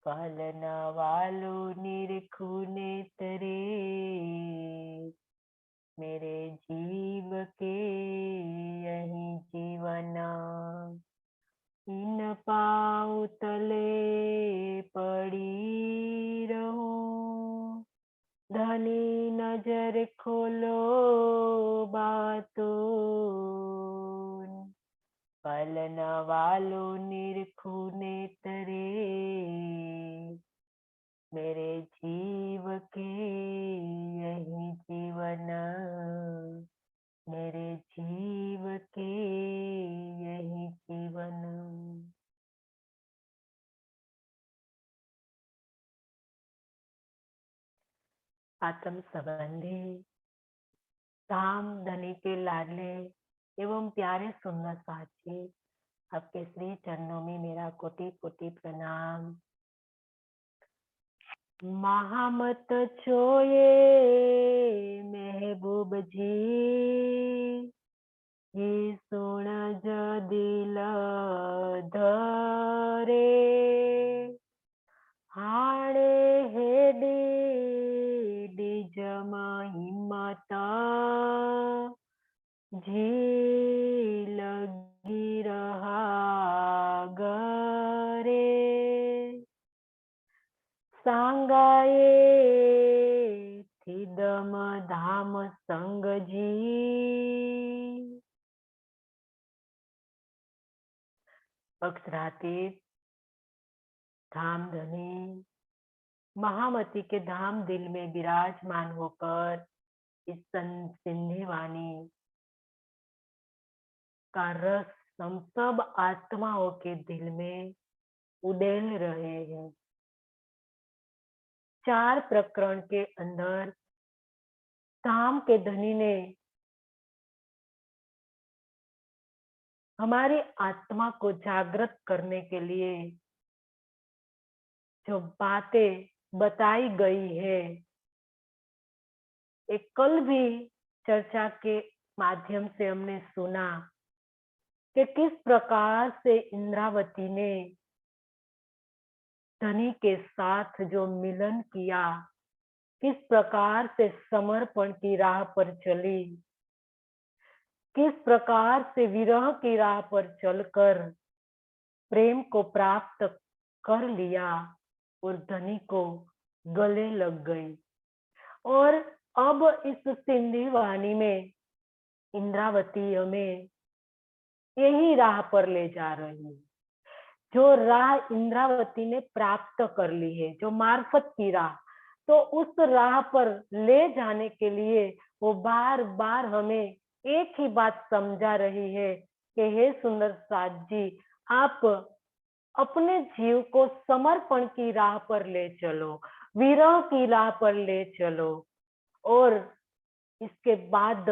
પાલના વાલું નિરખુને તરે मेरे जीव के यही जीवना इन पाँव तले पड़ी रहूं धनी नजर खोलो बातों पालना वालो निरखुने तरे मेरे जीव के यही जीवन मेरे जीव के यही जीवन। आत्म संबंधी धाम धनी के लाडले एवं प्यारे सुंदर साथी, आपके श्री चरणों में मेरा कोटि कोटि प्रणाम। महामत छोये महबूब जी ये सुन ज दिल धरे हाड़े हेडी डिजम हिम्मत जी लगी रहा गरे सांगाए थिदम धाम संग जी। अक्षरातीत धाम धनी महामती के धाम दिल में विराजमान होकर इस सिंधी वाणी का रस हम सब आत्माओं के दिल में उड़ेल रहे हैं। 4 प्रकरण के अंदर धाम के धनी ने हमारी आत्मा को जागृत करने के लिए जो बातें बताई गई है, एक कल भी चर्चा के माध्यम से हमने सुना कि किस प्रकार से इंद्रावती ने धनी के साथ जो मिलन किया, किस प्रकार से समर्पण की राह पर चली, किस प्रकार से विरह की राह पर चलकर प्रेम को प्राप्त कर लिया और धनी को गले लग गई। और अब इस सिंधी वाणी में इंद्रावती हमें यही राह पर ले जा रही है, जो राह इंद्रावती ने प्राप्त कर ली है, जो मार्फत की राह, तो उस राह पर ले जाने के लिए वो बार बार हमें एक ही बात समझा रही है कि हे सुंदर साथ जी, आप अपने जीव को समर्पण की राह पर ले चलो, विरह की राह पर ले चलो और इसके बाद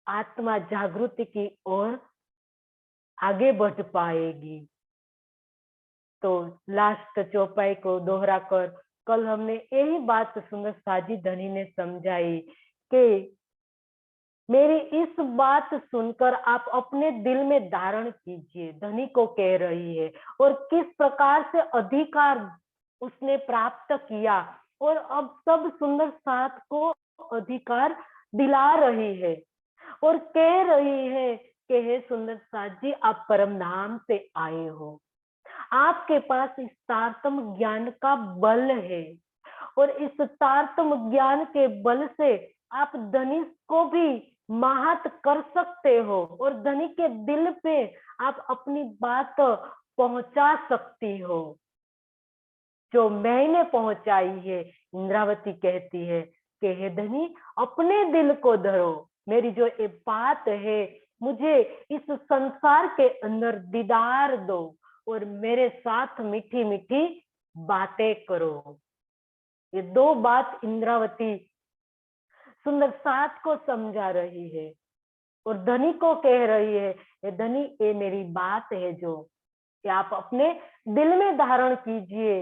आत्मा जागृति की ओर आगे बढ़ पाएगी। तो लास्ट चौपाई को दोहरा कर कल हमने यही बात सुंदर साजी धनी ने समझाई कि मेरी इस बात सुनकर आप अपने दिल में धारण कीजिए, धनी को कह रही है, और किस प्रकार से अधिकार उसने प्राप्त किया और अब सब सुंदर साथ को अधिकार दिला रही है और कह रही है कि हे सुंदर साथ जी, आप परम धाम से आए हो, आपके पास इस तारतम ज्ञान का बल है और इस तारतम ज्ञान के बल से आप धनी को भी महात कर सकते हो और धनी के दिल पे आप अपनी बात पहुंचा सकती हो जो मैंने पहुंचाई है। इंद्रावती कहती है कि हे धनी, अपने दिल को धरो, मेरी जो ये बात है मुझे इस संसार के अंदर दीदार दो और मेरे साथ मीठी मीठी बातें करो। ये 2 बात इंद्रावती सुंदर साथ को समझा रही है और धनी को कह रही है, ये धनी, ये मेरी बात है जो कि आप अपने दिल में धारण कीजिए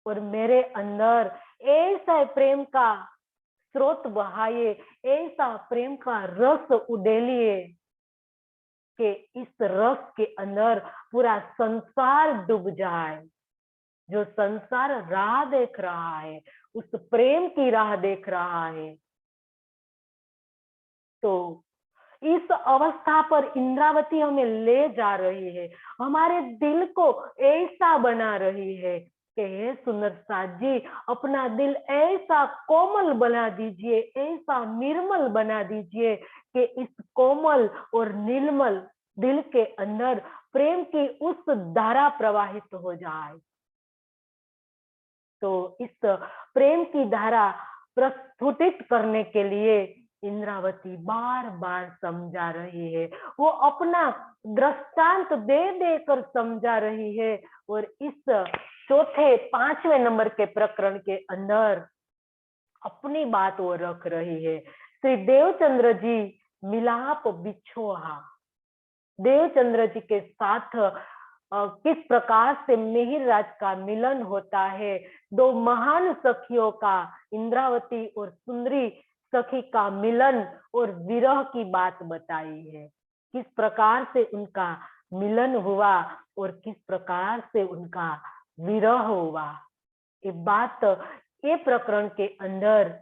और मेरे अंदर ऐसा प्रेम का स्रोत बहाइए, ऐसा प्रेम का रस उडेलिए कि इस रस के अंदर पूरा संसार डूब जाए। जो संसार राह देख रहा है, उस प्रेम की राह देख रहा है। तो इस अवस्था पर इंद्रावती हमें ले जा रही है, हमारे दिल को ऐसा बना रही है कि हे सुंदर साथ जी, अपना दिल ऐसा कोमल बना दीजिए, ऐसा निर्मल बना दीजिए कि इस कोमल और निर्मल दिल के अंदर प्रेम की उस धारा प्रवाहित हो जाए। तो इस प्रेम की धारा प्रस्फुटित करने के लिए इंद्रावती बार बार समझा रही है, वो अपना दृष्टांत दे देकर समझा रही है। और इस चौथे 5वें नंबर के प्रकरण के अंदर अपनी बात वो रख रही है। श्री देवचंद्र जी मिलाप बिछोहा, देवचंद्र जी के साथ किस प्रकार से मिहिर राज का मिलन होता है, दो महान सखियों का, इंद्रावती और सुंदरी सखी का मिलन और विरह की बात बताई है। किस प्रकार से उनका मिलन हुआ और किस प्रकार से उनका विरह हुआ, ये बात ये प्रकरण के अंदर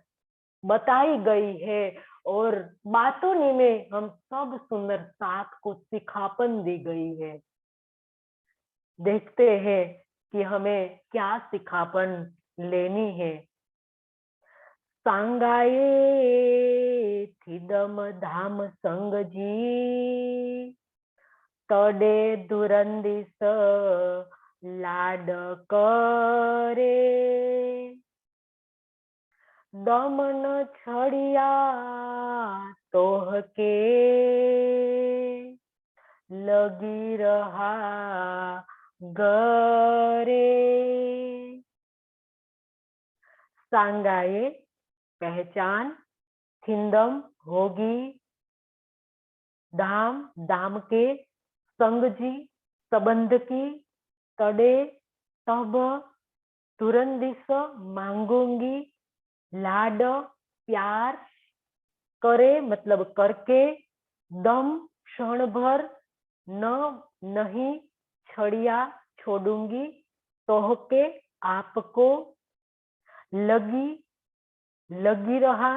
बताई गई है। और बातों में हम सब सुंदर साथ को सिखापन दी गई है। देखते हैं कि हमें क्या सिखापन लेनी है। सांगाए थिदम धाम संग जी, तडे दुरंदिस लाड करे, दमन छड़िया तोह के लगी रहा गरे। सांगाए पहचान, थिंदम होगी, धाम धाम के, संग जी संबंध की, तड़े तब, तुरंदिस मांगूंगी, लाड प्यार, करे मतलब करके, दम क्षण भर, न नहीं, छड़िया छोड़ूंगी, तोह के आपको, लगी लगी रहा,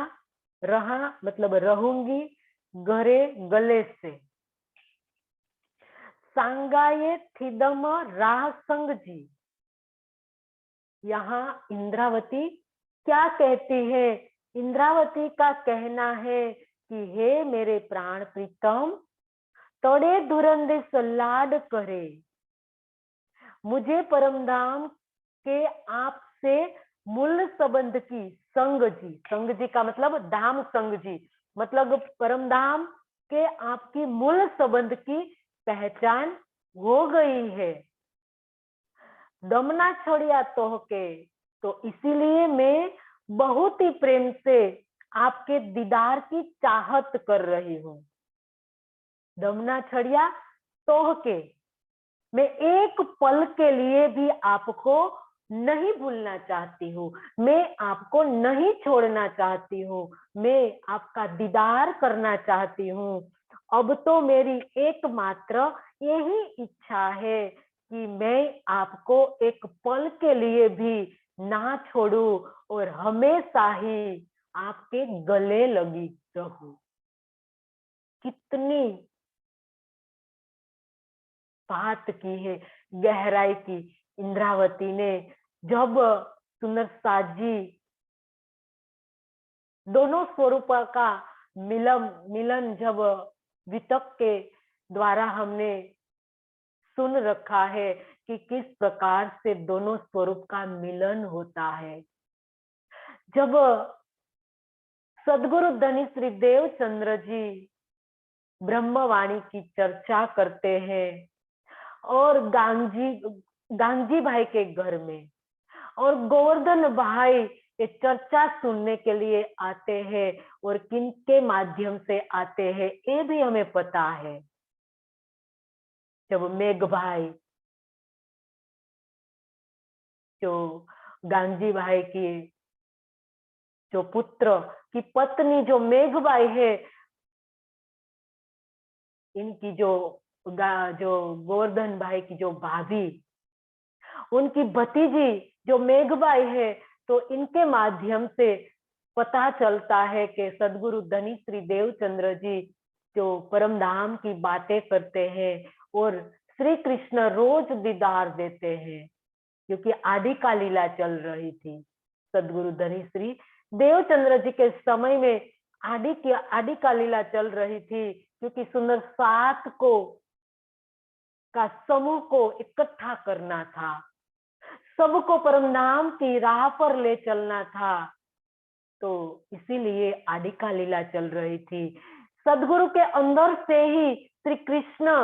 रहा मतलब रहूंगी, घरे गले से। सांगाए थिदम राह संग जी, यहाँ इंद्रावती क्या कहती है? इंद्रावती का कहना है कि हे मेरे प्राण प्रीतम, तोड़े धुरंदिस लाड करे, मुझे परमधाम के आपसे मूल संबंध की, संग जी का मतलब धाम, संग जी मतलब परमधाम के आपकी मूल संबंध की पहचान हो गई है। दमना छोड़िया तोह के, तो इसीलिए मैं बहुत ही प्रेम से आपके दीदार की चाहत कर रही हूँ। दमना छड़िया तोह के, मैं एक पल के लिए भी आपको नहीं भूलना चाहती हूँ, मैं आपको नहीं छोड़ना चाहती हूँ, मैं आपका दीदार करना चाहती हूँ। अब तो मेरी एकमात्र यही इच्छा है कि मैं आपको एक पल के लिए भी ना छोड़ूं और हमेशा ही आपके गले लगी रहूं। कितनी बात की है, गहराई की इंद्रावती ने। जब सुंदर साथ जी दोनों स्वरूपों का मिलन जब वितक के द्वारा हमने सुन रखा है कि किस प्रकार से दोनों स्वरूप का मिलन होता है। जब सदगुरु धनी श्री देवचंद्र जी ब्रह्मवाणी की चर्चा करते हैं और गांगी भाई के घर में, और गोवर्धन भाई ये चर्चा सुनने के लिए आते हैं और किनके माध्यम से आते हैं ये भी हमें पता है। जब मेघ भाई, जो गांगी भाई की जो पुत्र की पत्नी जो मेघबाई है, इनकी जो गोवर्धन भाई की जो भाभी, उनकी भतीजी जो मेघबाई है, तो इनके माध्यम से पता चलता है कि सदगुरु धनी श्री देवचंद्र जी जो परम धाम की बातें करते हैं और श्री कृष्ण रोज दीदार देते हैं, क्योंकि आदि का लीला चल रही थी। सदगुरु धनी श्री देवचंद्र जी के समय में आदि का लीला चल रही थी, क्योंकि सुंदर सात को का समूह को इकट्ठा करना था, सबको परम धाम की राह पर ले चलना था। तो इसीलिए आदि का लीला चल रही थी। सदगुरु के अंदर से ही श्री कृष्ण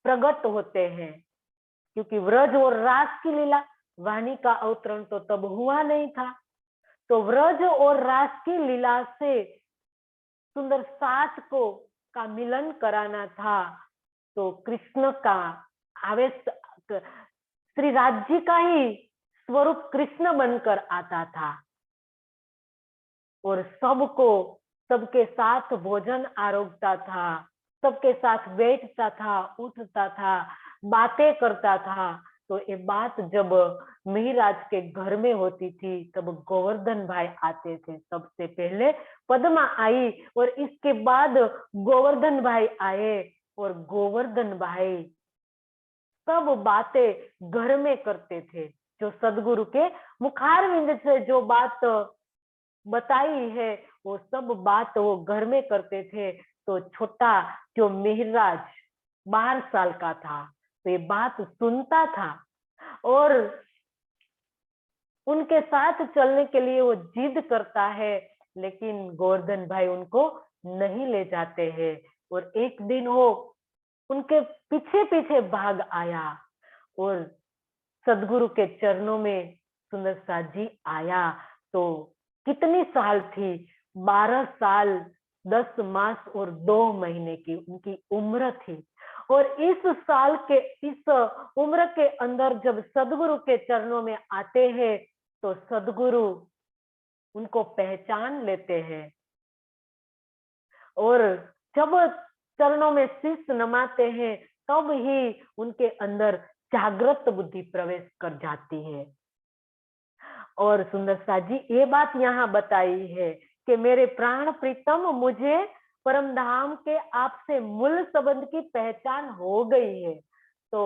प्रकट होते हैं, क्योंकि व्रज और रास की लीला, वाणी का अवतरण तो तब हुआ नहीं था। तो व्रज और रास की लीला से सुंदर सात को का मिलन कराना था। तो कृष्ण का आवेश, श्री राज्य का ही स्वरूप कृष्ण बनकर आता था और सबको सबके साथ भोजन आरोगता था, सबके साथ बैठता था, उठता था, बातें करता था। तो ये बात जब मिहिराज के घर में होती थी, तब गोवर्धन भाई आते थे। सबसे पहले पद्मा आई और इसके बाद गोवर्धन भाई आए, और गोवर्धन भाई सब बातें घर में करते थे। जो सदगुरु के मुखारविंद से जो बात बताई है, वो सब बात वो घर में करते थे। तो छोटा जो मिहिराज 12 साल का था, तो ये बात सुनता था और उनके साथ चलने के लिए वो जिद करता है, लेकिन गोवर्धन भाई उनको नहीं ले जाते हैं। और एक दिन वो उनके पीछे पीछे भाग आया और सदगुरु के चरणों में सुंदर साथ जी आया। तो कितनी साल थी? 12 साल 10 मास और 2 महीने की उनकी उम्र थी। और इस साल के इस उम्र के अंदर जब सदगुरु के चरणों में आते हैं, तो सदगुरु उनको पहचान लेते हैं और जब चरणों में शीश नमाते हैं, तब ही उनके अंदर जागृत बुद्धि प्रवेश कर जाती है। और सुंदर सा जी ये बात यहाँ बताई है कि मेरे प्राण प्रीतम, मुझे परम धाम के आपसे मूल संबंध की पहचान हो गई है। तो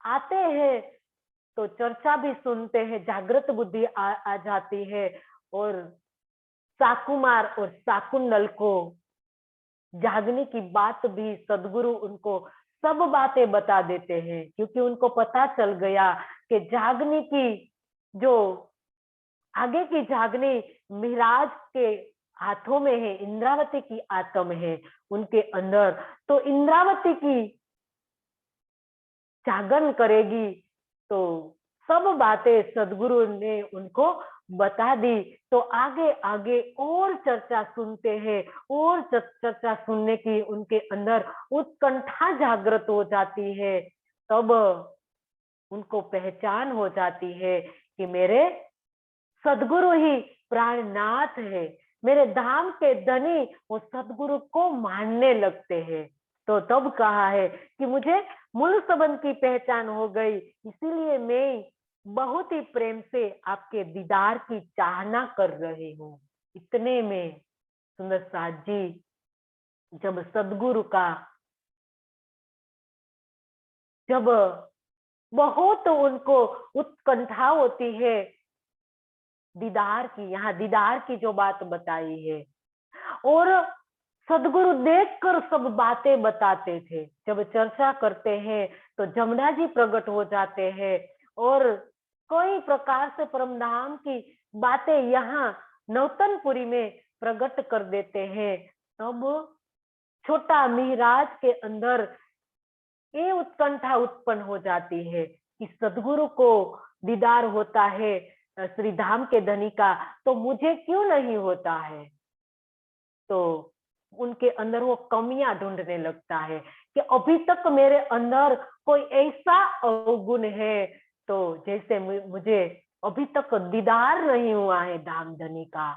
आते हैं तो चर्चा भी सुनते हैं, जागृत बुद्धि आ जाती है और साकुमार और साकुंडल को जागने की बात भी सदगुरु उनको सब बातें बता देते हैं, क्योंकि उनको पता चल गया कि जागने की जो आगे की जागने मिहिराज के हाथों में है, इंद्रावती की आत्म है उनके अंदर। तो इंद्रावती की जागरण करेगी। तो सब बातें सदगुरु ने उनको बता दी। तो आगे आगे और चर्चा सुनते हैं, और चर्चा सुनने की उनके अंदर उत्कंठा जागृत हो जाती है। तब उनको पहचान हो जाती है कि मेरे सदगुरु ही प्राणनाथ है, मेरे धाम के धनी वो सदगुरु को मानने लगते हैं। तो तब कहा है कि मुझे मूल संबंध की पहचान हो गई, इसीलिए मैं बहुत ही प्रेम से आपके दीदार की चाहना कर रही हूँ। इतने में सुंदर साथ जी जब सदगुरु का जब बहुत उनको उत्कंठा होती है दीदार की, यहाँ दीदार की जो बात बताई है, और सदगुरु देखकर सब बातें बताते थे। जब चर्चा करते हैं तो जमुना जी प्रकट हो जाते हैं और कई प्रकार से परमधाम की बातें यहाँ नौतनपुरी में प्रकट कर देते हैं। तब छोटा मिहिराज के अंदर ये उत्कंठा उत्पन्न हो जाती है कि सदगुरु को दीदार होता है श्री धाम के धनी का, तो मुझे क्यों नहीं होता है। तो उनके अंदर वो कमियां ढूंढने लगता है कि अभी तक मेरे अंदर कोई ऐसा अवगुण है, तो जैसे मुझे अभी तक दीदार नहीं हुआ है धाम धनी का।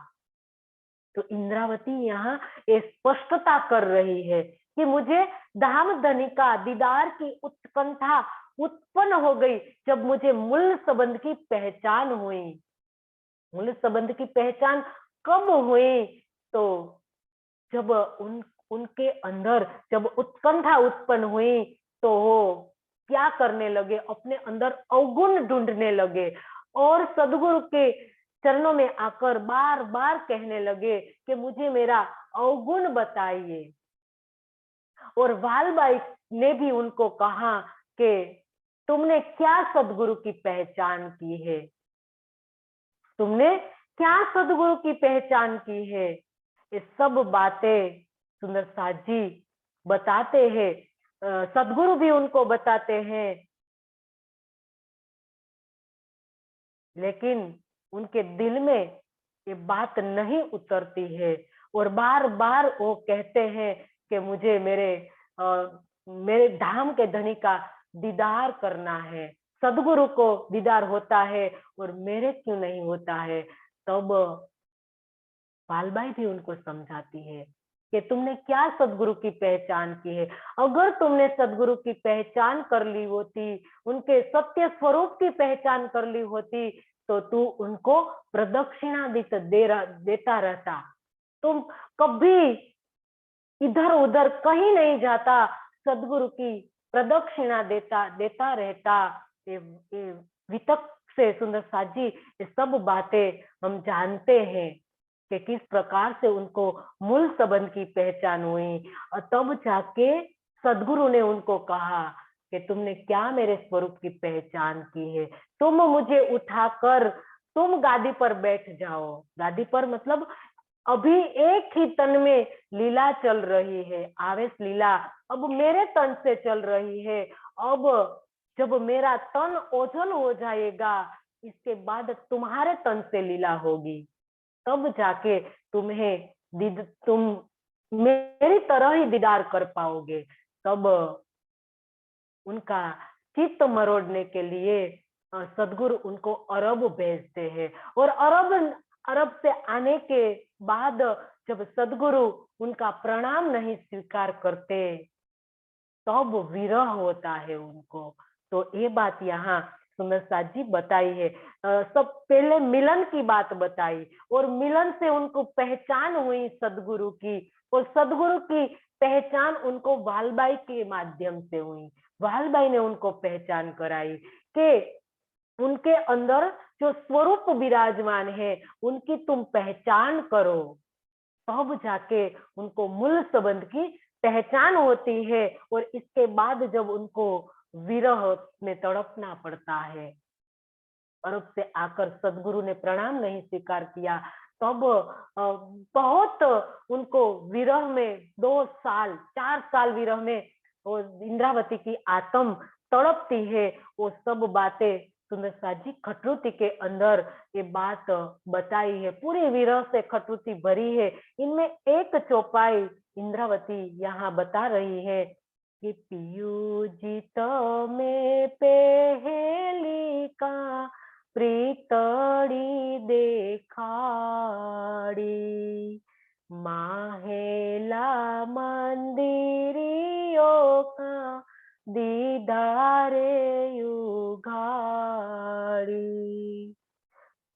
तो इंद्रावती यहाँ ये स्पष्टता कर रही है कि मुझे धाम धनी का दीदार की उत्कंठा उत्पन्न हो गई जब मुझे मूल संबंध की पहचान हुई। मूल संबंध की पहचान कब हुई? तो जब उनके अंदर जब उत्कंठा उत्पन्न हुई, तो वो क्या करने लगे? अपने अंदर अवगुण ढूंढने लगे और सदगुरु के चरणों में आकर बार बार कहने लगे कि मुझे मेरा अवगुण बताइए। और वालबाई ने भी उनको कहा कि तुमने क्या सदगुरु की पहचान की है? तुमने क्या सदगुरु की पहचान की है? ये सब बातें सुंदर साथ जी बताते हैं, सदगुरु भी उनको बताते हैं, लेकिन उनके दिल में ये बात नहीं उतरती है और बार बार वो कहते हैं कि मुझे मेरे धाम के धनी का दीदार करना है। सदगुरु को दीदार होता है और मेरे क्यों नहीं होता है? तब पालबाई भी उनको समझाती है कि तुमने क्या सदगुरु की पहचान की है। अगर तुमने सदगुरु की पहचान कर ली होती, उनके सत्य स्वरूप की पहचान कर ली होती, तो तू उनको प्रदक्षिणा देता रहता। तुम कभी इधर उधर कहीं नहीं जाता, सदगुरु की प्रदक्षिणा देता देता रहता। ये वितक से सुंदर साथ जी ये सब बातें हम जानते हैं कि किस प्रकार से उनको मूल संबंध की पहचान हुई और तब जाके सदगुरु ने उनको कहा कि तुमने क्या मेरे स्वरूप की पहचान की है? तुम मुझे उठाकर तुम गादी पर बैठ जाओ। गादी पर मतलब अभी एक ही तन में लीला चल रही है, आवेश लीला अब मेरे तन से चल रही है। अब जब मेरा तन ओझल हो जाएगा, इसके बाद तुम्हारे तन से लीला होगी, तब जाके तुम मेरी तरह ही दीदार कर पाओगे। तब उनका चित्त मरोड़ने के लिए सदगुरु उनको अरब भेजते हैं और अरब से आने के बाद जब सदगुरु उनका प्रणाम नहीं स्वीकार करते, तब विरह होता है उनको। तो ये बात यहाँ सुंदर साथ जी बताई है। सब पहले मिलन की बात बताई और मिलन से उनको पहचान हुई सदगुरु की, और सदगुरु की पहचान उनको वालबाई के माध्यम से हुई। वालबाई ने उनको पहचान कराई कि उनके अंदर जो स्वरूप विराजमान है उनकी तुम पहचान करो, तब जाके उनको मूल संबंध की पहचान होती है। और इसके बाद जब उनको विरह में तड़पना पड़ता है, अरब से आकर सदगुरु ने प्रणाम नहीं स्वीकार किया, तब बहुत उनको विरह में 2 साल 4 साल विरह में वो इंद्रावती की आत्म तड़पती है। वो सब बातें सुंदर साथ जी खटरुति के अंदर ये बात बताई है, पूरी विरह से खटरुति भरी है। इनमें एक चौपाई इंद्रावती यहाँ बता रही है कि पियू जी तो में पहेली का प्रीतड़ी देखाड़ी, माहेला मंदिरियों का दीदारे युगाड़ी।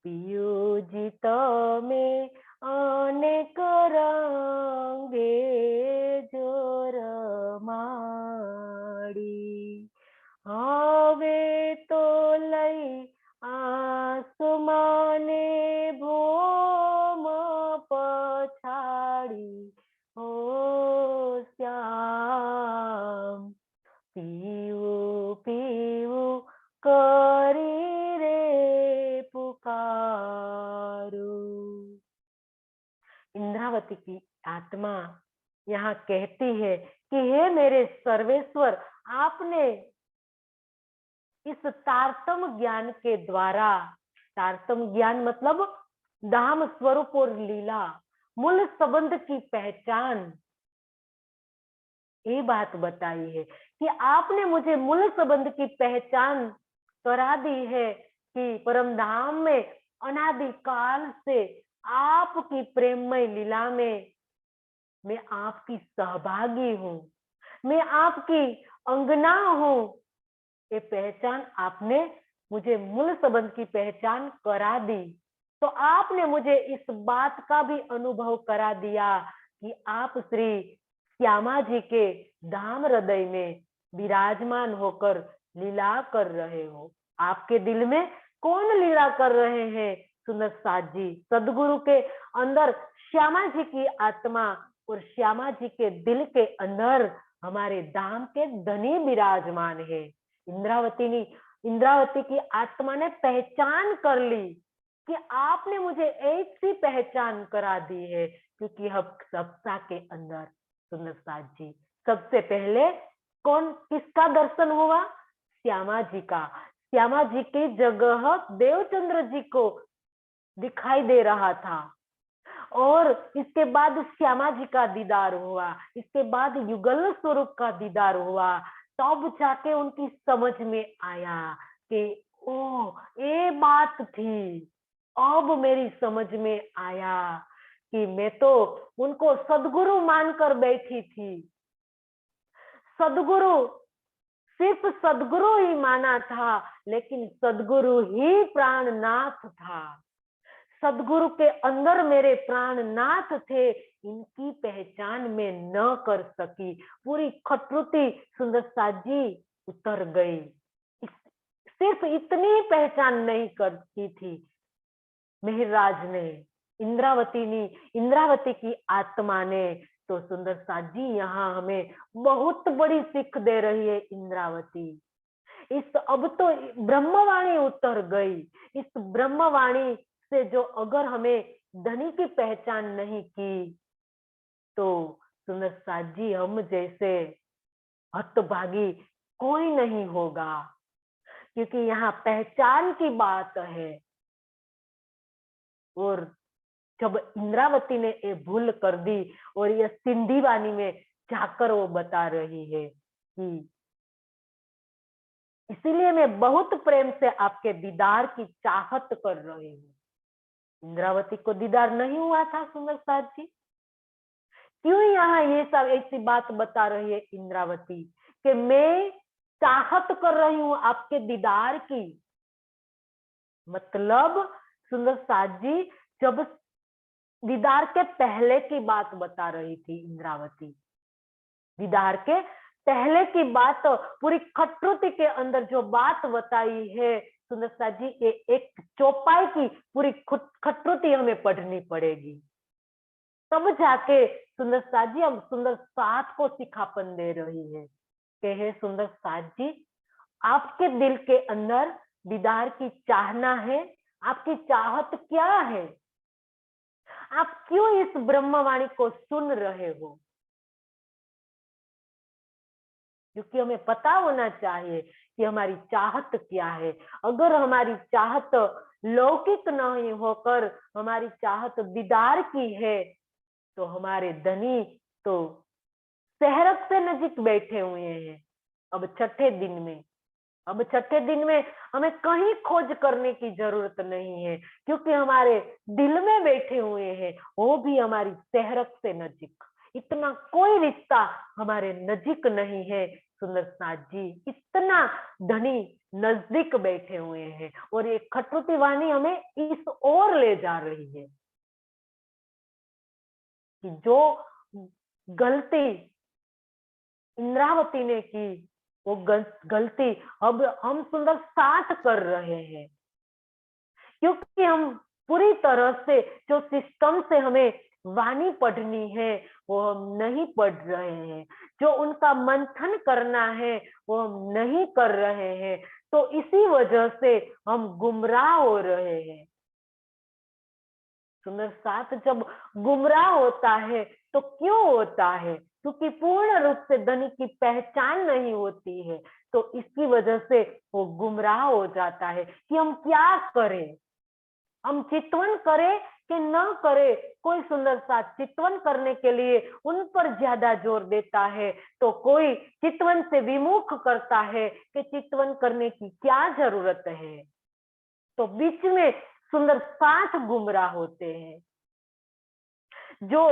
पियू जी तो में अनेक रंगे जोर माड़ी, हवे तो लई आसमाने भोम पछाड़ी, हो श्याम पीऊ पीऊ करी रे पुकारू। इंद्रावती की आत्मा यहाँ कहती है कि हे मेरे सर्वेश्वर, आपने इस तारतम ज्ञान के द्वारा, तारतम ज्ञान मतलब धाम स्वरूप और लीला, मूल संबंध की पहचान, ये बात बताई है कि आपने मुझे मूल संबंध की पहचान करा दी है कि परम धाम में अनादि काल से आपकी प्रेममय लीला में मैं आपकी सहभागी हूँ, मैं आपकी अंगना हूँ। ये पहचान आपने मुझे मूल संबंध की पहचान करा दी, तो आपने मुझे इस बात का भी अनुभव करा दिया कि आप श्री श्यामा जी के धाम हृदय में विराजमान होकर लीला कर रहे हो। आपके दिल में कौन लीला कर रहे हैं सुंदर साथ जी? सदगुरु के अंदर श्यामा जी की आत्मा और श्यामा जी के दिल के अंदर हमारे धाम के धनी विराजमान है। इंद्रावती की आत्मा ने पहचान कर ली कि आपने मुझे ऐसी पहचान करा दी है, क्योंकि हम सबका के अंदर सुंदर साथ जी सबसे पहले कौन किसका दर्शन हुआ? श्यामा जी का। श्यामा जी की जगह देवचंद्र जी को दिखाई दे रहा था, और इसके बाद श्यामा जी का दीदार हुआ, इसके बाद युगल स्वरूप का दीदार हुआ। तब जाके उनकी समझ में आया कि ओ ये बात थी। अब मेरी समझ में आया कि मैं तो उनको सदगुरु मानकर बैठी थी। सदगुरु सिर्फ सदगुरु ही माना था, लेकिन सदगुरु ही प्राणनाथ था। सदगुरु के अंदर मेरे प्राणनाथ थे, इनकी पहचान में न कर सकी। पूरी खटरुती सुंदर साथ जी उतर गई। सिर्फ इतनी पहचान नहीं करती थी मेहराज ने, इंद्रावती की आत्मा ने। तो सुंदर साथ जी यहाँ हमें बहुत बड़ी सीख दे रही है। इंद्रावती इस अब तो ब्रह्मवाणी उतर गई। इस ब्रह्मवाणी से जो अगर हमें धनी की पहचान नहीं की, तो सुंदर साथ जी हम जैसे हतभागी कोई नहीं होगा, क्योंकि यहाँ पहचान की बात है। और जब इंद्रावती ने ये भूल कर दी, और ये सिंधी वाणी में जाकर वो बता रही है कि इसीलिए मैं बहुत प्रेम से आपके दीदार की चाहत कर रही हूँ। इंद्रावती को दीदार नहीं हुआ था सुंदर साथ जी। क्यों यहाँ ये सब ऐसी बात बता रही है इंद्रावती कि मैं चाहत कर रही हूँ आपके दीदार की? मतलब सुंदर साथ जी जब दीदार के पहले की बात बता रही थी इंद्रावती, दीदार के पहले की बात, पूरी खटरुती के अंदर जो बात बताई है सुंदर साथ जी, ये एक चौपाई की पूरी खटरुती हमें पढ़नी पड़ेगी, तब जाके सुंदर साथ जी हम सुंदर साथ को सिखापन दे रही है कि हे सुंदर साथ जी, आपके दिल के अंदर दीदार की चाहना है। आपकी चाहत क्या है? आप क्यों इस ब्रह्मवाणी को सुन रहे हो? क्योंकि हमें पता होना चाहिए कि हमारी चाहत क्या है। अगर हमारी चाहत लौकिक नहीं होकर हमारी चाहत दीदार की है, तो हमारे धनी तो शहरक से नजीक बैठे हुए हैं। अब छठे दिन में हमें कहीं खोज करने की जरूरत नहीं है, क्योंकि हमारे दिल में बैठे हुए हैं, वो भी हमारी शहरक से नजीक। इतना कोई रिश्ता हमारे नजीक नहीं है सुंदर साथ जी, इतना धनी नजदीक बैठे हुए हैं। और ये खटरुती वाणी हमें इस ओर ले जा रही है कि जो गलती इंद्रावती ने की, वो गलती अब हम सुंदर साथ कर रहे हैं, क्योंकि हम पूरी तरह से जो सिस्टम से हमें वाणी पढ़नी है वो हम नहीं पढ़ रहे हैं, जो उनका मंथन करना है वो हम नहीं कर रहे हैं। तो इसी वजह से हम गुमराह हो रहे हैं। सुंदर साथ जब गुमराह होता है तो क्यों होता है? क्योंकि पूर्ण रूप से धनी की पहचान नहीं होती है, तो इसकी वजह से वो गुमराह हो जाता है कि हम क्या करें, हम चितवन करें कि न करें। कोई सुंदर साथ चितवन करने के लिए उन पर ज्यादा जोर देता है, तो कोई चितवन से विमुख करता है कि चितवन करने की क्या जरूरत है। तो बीच में सुंदर साथ गुमराह होते हैं। जो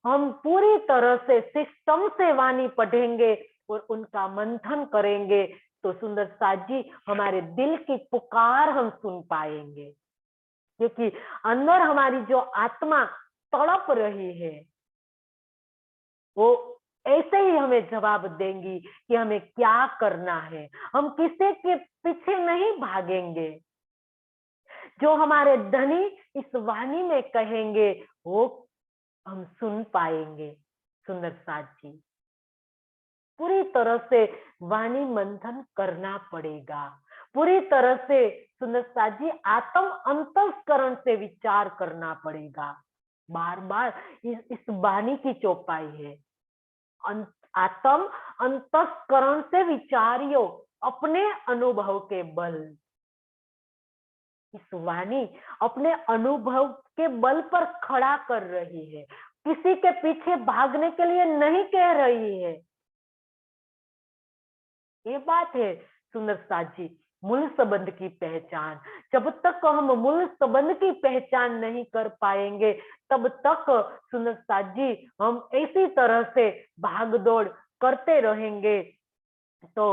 हम पूरी तरह से सिस्टम से वाणी पढ़ेंगे और उनका मंथन करेंगे, तो सुंदर साथ जी हमारे दिल की पुकार हम सुन पाएंगे, क्योंकि अंदर हमारी जो आत्मा तड़प रही है वो ऐसे ही हमें जवाब देंगी कि हमें क्या करना है। हम किसी के पीछे नहीं भागेंगे, जो हमारे धनी इस वाणी में कहेंगे वो हम सुन पाएंगे। सुंदर साथ जी पूरी तरह से वाणी मंथन करना पड़ेगा, पूरी तरह से सुंदर साथ जी आत्म अंतःकरण से विचार करना पड़ेगा। बार बार इस वाणी की चौपाई है, आत्म अंतःकरण से विचारियो अपने अनुभव के बल। इस वाणी अपने अनुभव के बल पर खड़ा कर रही है, किसी के पीछे भागने के लिए नहीं कह रही है। ये बात है सुंदर साथ जी मूल संबंध की पहचान। जब तक हम मूल संबंध की पहचान नहीं कर पाएंगे तब तक सुंदर साथ जी हम इसी तरह से भाग दौड़ करते रहेंगे। तो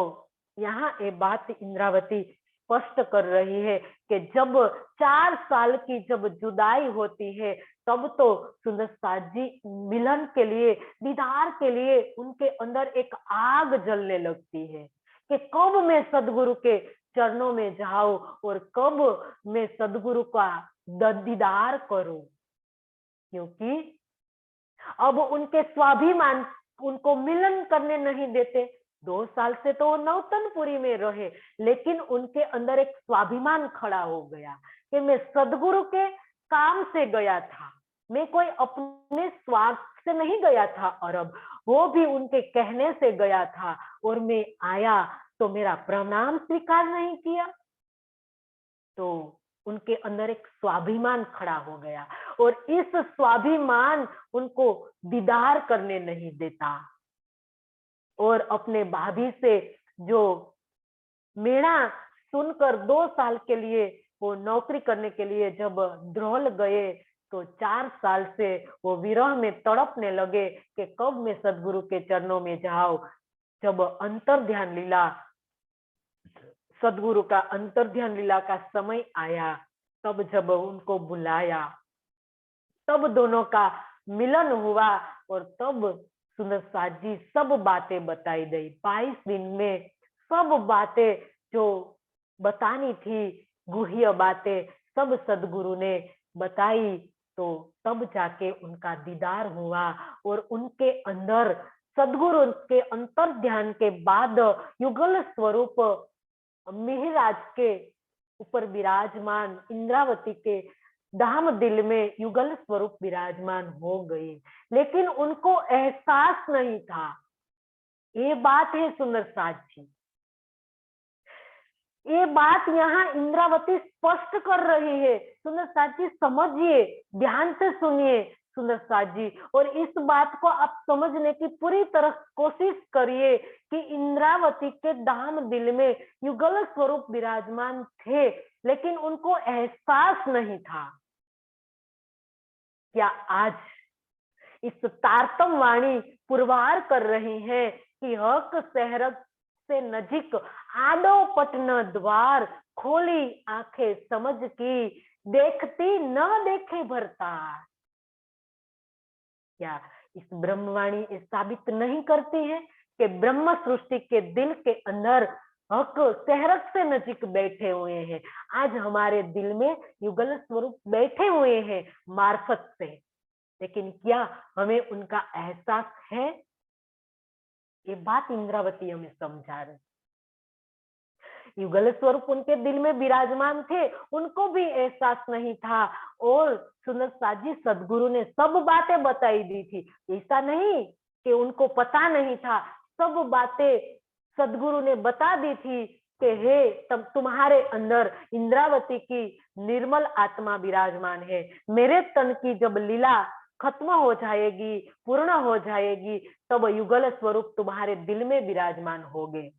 यहाँ ये बात इंद्रावती स्पष्ट कर रही है कि जब 4 साल की जब जुदाई होती है तब तो सुंदर साथ जी मिलन के लिए, दीदार के लिए उनके अंदर एक आग जलने लगती है कि कब मैं सदगुरु के चरणों में जाऊं और कब मैं सदगुरु का दीदार करूं, क्योंकि अब उनके स्वाभिमान उनको मिलन करने नहीं देते। 2 साल से तो वो नौतनपुरी में रहे, लेकिन उनके अंदर एक स्वाभिमान खड़ा हो गया कि मैं सदगुरु के काम से गया था, मैं कोई अपने स्वार्थ से नहीं गया था अरब, वो भी उनके कहने से गया था और मैं आया तो मेरा प्रणाम स्वीकार नहीं किया। तो उनके अंदर एक स्वाभिमान खड़ा हो गया और इस स्वाभिमान उनको दीदार करने नहीं देता। और अपने भाभी से जो मेणा सुनकर 2 साल के लिए वो नौकरी करने के लिए जब ध्रोल गए तो 4 साल से वो विरह में तड़पने लगे कि कब मैं सदगुरु के चरणों में जाऊं। जब अंतर ध्यान लीला, सदगुरु का अंतर ध्यान लीला का समय आया, तब जब उनको बुलाया तब दोनों का मिलन हुआ और तब सुंदर साथ जी सब बातें बताई गई। 22 दिन में सब बातें जो बतानी थी, गुह्य बातें सब सदगुरु ने बताई। तो तब जाके उनका दीदार हुआ और उनके अंदर सदगुरु के अंतर ध्यान के बाद युगल स्वरूप मिहिराज के ऊपर विराजमान इंद्रावती के धाम दिल में युगल स्वरूप विराजमान हो गई, लेकिन उनको एहसास नहीं था। ये बात है सुंदर साथ जी, ये बात यहाँ इंद्रावती स्पष्ट कर रही है। सुंदर साथ जी समझिए, ध्यान से सुनिए सुंदर साथ जी, और इस बात को आप समझने की पूरी तरह कोशिश करिए कि इंद्रावती के धाम दिल में युगल स्वरूप विराजमान थे, लेकिन उनको एहसास नहीं था। क्या आज इस तारतम वाणी पुरवार कर रही है कि हक शहर से नजीक आडो पटना द्वार, खोली आंखें समझ की देखती न देखे भरता। क्या इस ब्रह्मवाणी साबित नहीं करती है कि ब्रह्म सृष्टि के दिल के अंदर हक शहरक से नजीक बैठे हुए हैं। आज हमारे दिल में युगल स्वरूप बैठे हुए हैं मार्फत से, लेकिन क्या हमें उनका एहसास है? ये बात इंद्रावती हमें समझा रही। युगल स्वरूप उनके दिल में विराजमान थे, उनको भी एहसास नहीं था और सुंदर साथ जी सदगुरु ने सब बातें बताई दी थी। ऐसा नहीं कि उनको पता नहीं था, सब बातें सदगुरु ने बता दी थी कि हे तब तुम्हारे अंदर इंद्रावती की निर्मल आत्मा विराजमान है, मेरे तन की जब लीला खत्म हो जाएगी, पूर्ण हो जाएगी, तब युगल स्वरूप तुम्हारे दिल में विराजमान होगे।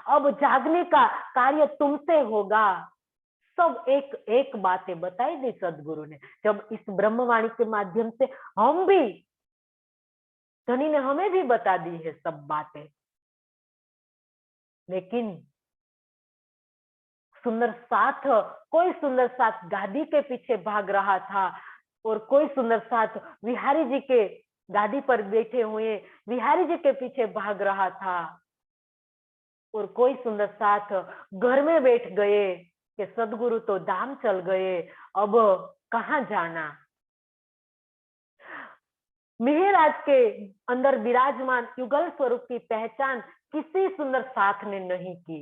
अब जागने का कार्य तुमसे होगा। सब एक एक बातें बताई दी सदगुरु ने। जब इस ब्रह्मवाणी के माध्यम से हम भी, धनी ने हमें भी बता दी है सब बातें। लेकिन सुंदर साथ, कोई सुंदर साथ गादी के पीछे भाग रहा था और कोई सुंदर साथ बिहारी जी के गादी पर बैठे हुए बिहारी जी के पीछे भाग रहा था और कोई सुंदर साथ घर में बैठ गए कि सदगुरु तो धाम चल गए, अब कहाँ जाना। मिहिराज के अंदर विराजमान युगल स्वरूप की पहचान किसी सुंदर साथ ने नहीं की,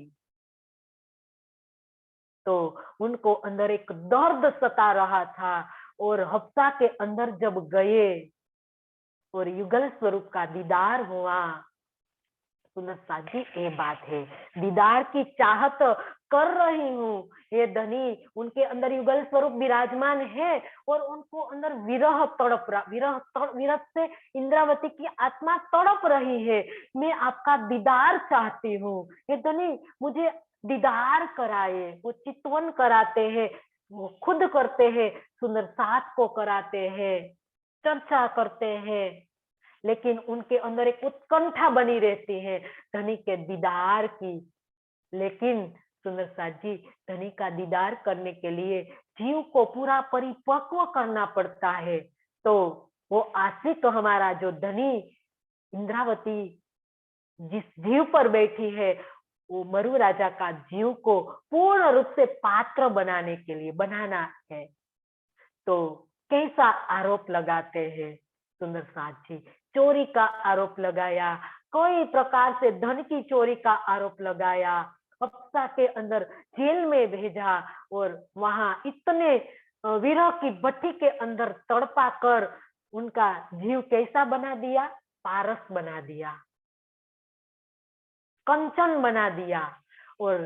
तो उनको अंदर एक दर्द सता रहा था और हफ्ता के अंदर जब गए और युगल स्वरूप का दीदार हुआ, सुंदर साथ जी ये बात है, दीदार की चाहत कर रही हूँ, ये धनी उनके अंदर युगल स्वरूप विराजमान है और उनको अंदर विरह तड़प रहा, विरह से इंद्रावती की आत्मा तड़प रही है, मैं आपका दीदार चाहती हूँ, ये धनी मुझे दीदार कराए। वो चितवन कराते हैं, वो खुद करते हैं, सुंदर साथ को कराते हैं, चर्चा करते हैं, लेकिन उनके अंदर एक उत्कंठा बनी रहती है धनी के दीदार की। लेकिन सुंदर साथ जी, धनी का दीदार करने के लिए जीव को पूरा परिपक्व करना पड़ता है, तो वो आशिक हमारा जो धनी इंद्रावती जिस जीव पर बैठी है, वो मरु राजा का जीव को पूर्ण रूप से पात्र बनाने के लिए बनाना है। तो कैसा आरोप लगाते हैं सुंदर साथ जी, चोरी का आरोप लगाया, कोई प्रकार से धन की चोरी का आरोप लगाया, हफ्ता के अंदर जेल में भेजा और वहां इतने विरह की भट्टी के अंदर तड़पा कर उनका जीव कैसा बना दिया, पारस बना दिया, कंचन बना दिया और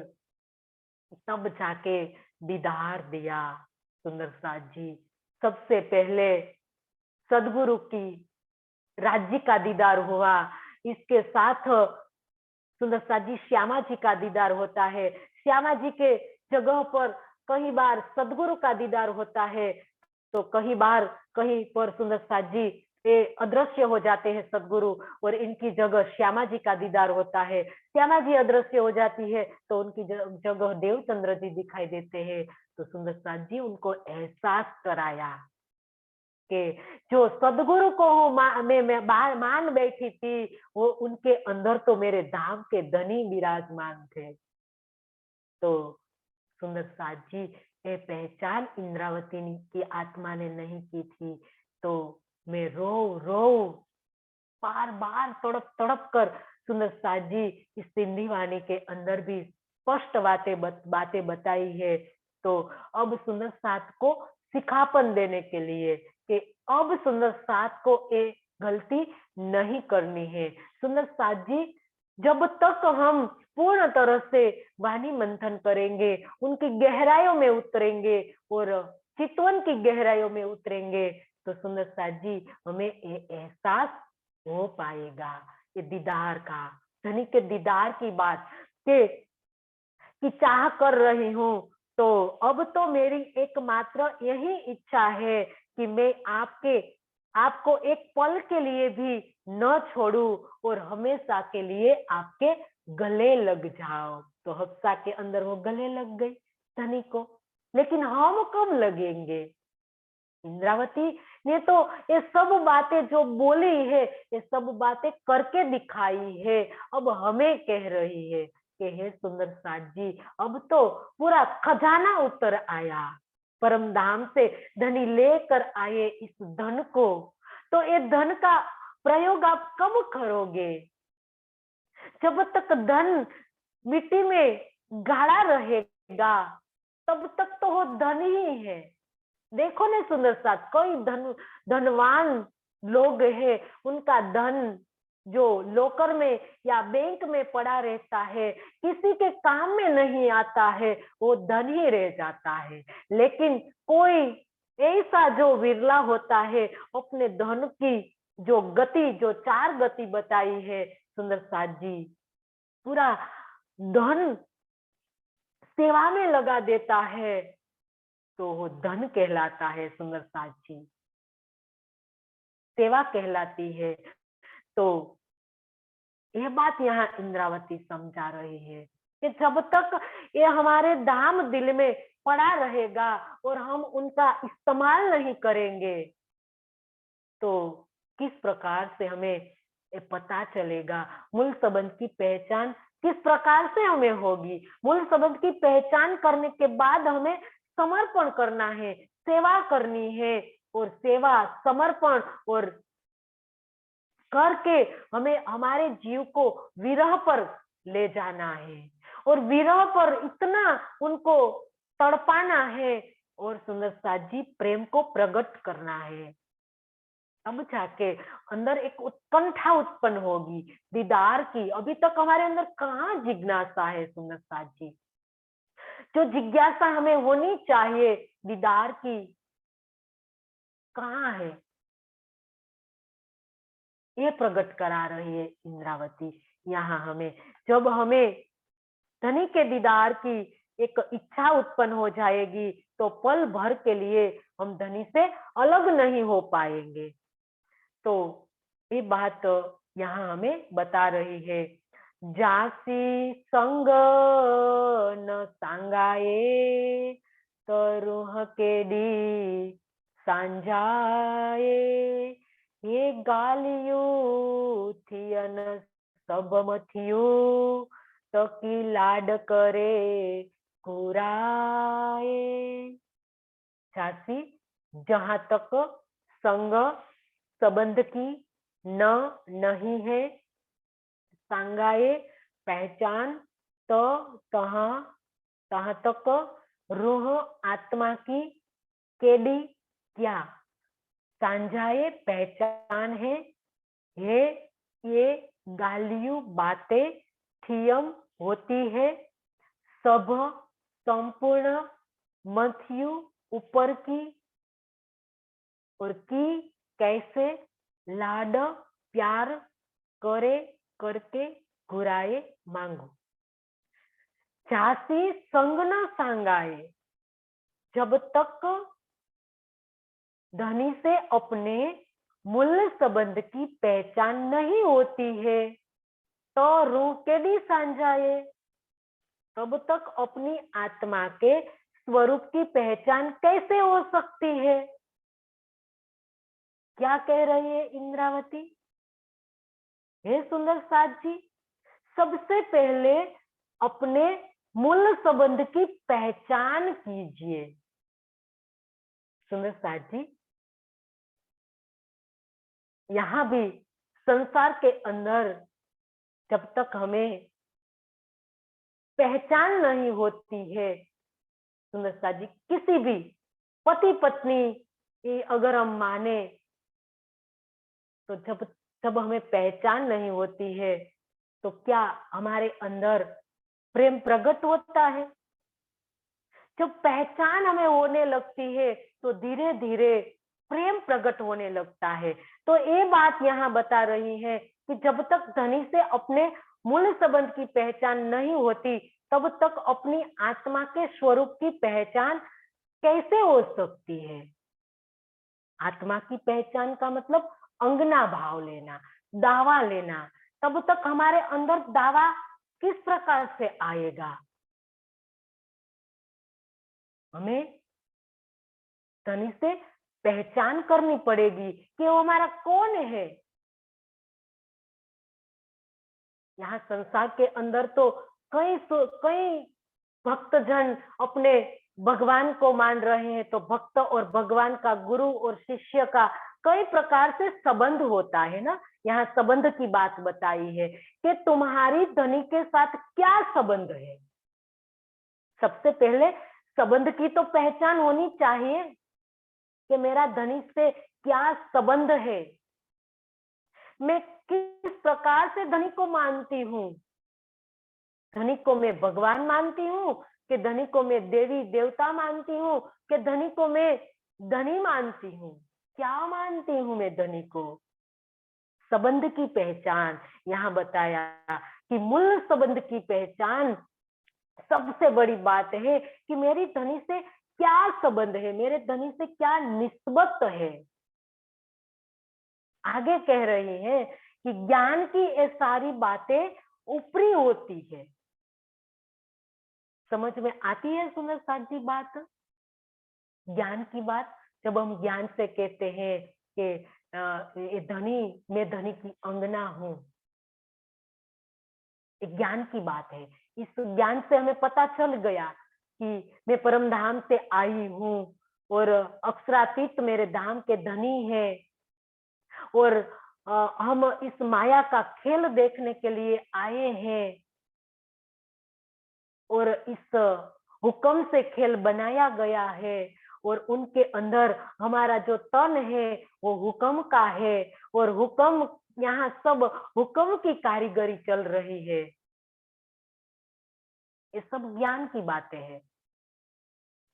तब जाके दीदार दिया सुंदर साथ जी। सबसे पहले सदगुरु की राज्य का दीदार हुआ, इसके साथ सुंदर साथ जी श्यामा जी का दीदार होता है, श्यामा जी के जगह पर कई बार सदगुरु का दीदार होता है, तो कई बार कहीं पर सुंदर साथ जी ये अदृश्य हो जाते हैं सदगुरु और इनकी जगह श्यामा जी का दीदार होता है, श्यामा जी अदृश्य हो जाती है तो उनकी जगह देवचंद्र जी दिखाई देते हैं। तो सुंदर साथ जी उनको एहसास कराया कि जो सदगुरु को मैं मान बैठी थी, वो उनके अंदर तो मेरे धाम के धनी विराजमान थे। तो सुंदर साथ जी ये पहचान इंद्रावती की आत्मा ने नहीं की थी, तो मैं रो रो बार बार तड़प तड़प कर सुंदर साथ जी इस सिंधी वाणी के अंदर भी स्पष्ट बातें बताई है। तो अब सुंदर साथ को सिखापन देने के लिए कि अब सुंदर साथ को ये गलती नहीं करनी है। सुंदर साथ जी जब तक हम पूर्ण तरह से वाणी मंथन करेंगे, उनकी गहराइयों में उतरेंगे और चितवन की गहराइयों में उतरेंगे, तो सुंदर साथ जी हमें ये एहसास हो पाएगा ये दीदार का, धनी के दीदार की बात कि चाह कर रही हूँ, तो अब तो मेरी एकमात्र यही इच्छा है कि मैं आपको एक पल के लिए भी न छोड़ू और हमेशा के लिए आपके गले लग जाओ। तो हफ्सा के अंदर वो गले लग गई धनी को, लेकिन हम कब लगेंगे? इंद्रावती ने तो ये सब बातें जो बोली है, ये सब बातें करके दिखाई है, अब हमें कह रही है कि हे सुंदर साथ जी, अब तो पूरा खजाना उतर आया, परम धाम से धनी लेकर आए इस धन को, तो ये धन का प्रयोग आप कब करोगे? जब तक धन मिट्टी में गाड़ा रहेगा तब तक तो वो धन ही है। देखो ना सुंदर साथ, कोई धनवान लोग है, उनका धन जो लोकर में या बैंक में पड़ा रहता है, किसी के काम में नहीं आता है, वो धन ही रह जाता है। लेकिन कोई ऐसा जो विरला होता है, अपने धन की जो गति, जो चार गति बताई है सुंदर साथ जी, पूरा धन सेवा में लगा देता है, तो वो धन कहलाता है सुंदर साथ जी, सेवा कहलाती है। तो यह बात यहाँ इंद्रावती समझा रही है कि जब तक ये हमारे धाम दिल में पड़ा रहेगा और हम उनका इस्तेमाल नहीं करेंगे तो किस प्रकार से हमें ये पता चलेगा। मूल संबंध की पहचान किस प्रकार से हमें होगी। मूल संबंध की पहचान करने के बाद हमें समर्पण करना है, सेवा करनी है, और सेवा समर्पण और करके हमें हमारे जीव को विरह पर ले जाना है और विरह पर इतना उनको तड़पाना है और सुंदर साथ जी प्रेम को प्रकट करना है। अब जाके अंदर एक उत्कंठा उत्पन्न होगी दीदार की। अभी तक हमारे अंदर कहाँ जिज्ञासा है सुंदर साथ जी? जो जिज्ञासा हमें होनी चाहिए दीदार की, कहाँ है? ये प्रकट करा रही है इंद्रावती यहाँ हमें। जब हमें धनी के दीदार की एक इच्छा उत्पन्न हो जाएगी तो पल भर के लिए हम धनी से अलग नहीं हो पाएंगे। तो ये बात यहाँ हमें बता रही है। जासी संग न सांगाए तरुह केडी सांझाए ये गालियू थियन सब मथियू तो की लाड करे कुराए। झांसी जहां तक संग संबंध की न नहीं है, सांगाए पहचान, तो तहाँ तहाँ तक रूह आत्मा की केडी क्या, सांझाए पहचान है, ये गालियू बातें थियम होती है, सब संपूर्ण मथियु ऊपर की, और की कैसे लाड प्यार करे करके घुराए मांगो। झांसी संग न सांगाए, जब तक धनी से अपने मूल संबंध की पहचान नहीं होती है तो रूह के भी सांझाए, तब तक अपनी आत्मा के स्वरूप की पहचान कैसे हो सकती है? क्या कह रही है इंद्रावती? हे सुंदर साथ जी, सबसे पहले अपने मूल संबंध की पहचान कीजिए। सुंदर साथ जी, यहाँ भी संसार के अंदर जब तक हमें पहचान नहीं होती है सुंदर साथ जी, किसी भी पति पत्नी अगर हम माने तो जब हमें पहचान नहीं होती है तो क्या हमारे अंदर प्रेम प्रकट होता है? जब पहचान हमें होने लगती है तो धीरे धीरे प्रेम प्रकट होने लगता है। तो ये बात यहाँ बता रही है कि जब तक धनी से अपने मूल संबंध की पहचान नहीं होती तब तक अपनी आत्मा के स्वरूप की पहचान कैसे हो सकती है? आत्मा की पहचान का मतलब अंगना भाव लेना, दावा लेना। तब तक हमारे अंदर दावा किस प्रकार से आएगा? हमें धनी से पहचान करनी पड़ेगी कि वो हमारा कौन है। यहाँ संसार के अंदर तो कई भक्तजन अपने भगवान को मान रहे हैं, तो भक्त और भगवान का, गुरु और शिष्य का कई प्रकार से संबंध होता है ना। यहाँ संबंध की बात बताई है कि तुम्हारी धनी के साथ क्या संबंध है। सबसे पहले संबंध की तो पहचान होनी चाहिए कि मेरा धनी से क्या संबंध है, मैं किस प्रकार से धनी को मानती हूँ। धनी को मैं भगवान मानती हूँ कि धनी को मैं देवी देवता मानती हूँ कि धनी को मैं धनी मानती हूँ? क्या मानती हूँ मैं धनी को? संबंध की पहचान यहाँ बताया कि मूल संबंध की पहचान सबसे बड़ी बात है कि मेरी धनी से क्या संबंध है, मेरे धनी से क्या निस्बत है। आगे कह रही है कि ज्ञान की ये सारी बातें ऊपरी होती है। समझ में आती है सुंदर साथ जी बात? ज्ञान की बात, जब हम ज्ञान से कहते हैं कि ये धनी, मैं धनी की अंगना हूं, ज्ञान की बात है। इस ज्ञान से हमें पता चल गया कि मैं परम धाम से आई हूं और अक्षरातीत मेरे धाम के धनी है, और हम इस माया का खेल देखने के लिए आए हैं, और इस हुक्म से खेल बनाया गया है, और उनके अंदर हमारा जो तन है वो हुक्म का है, और हुक्म, यहाँ सब हुक्म की कारीगरी चल रही है। ये सब ज्ञान की बातें हैं।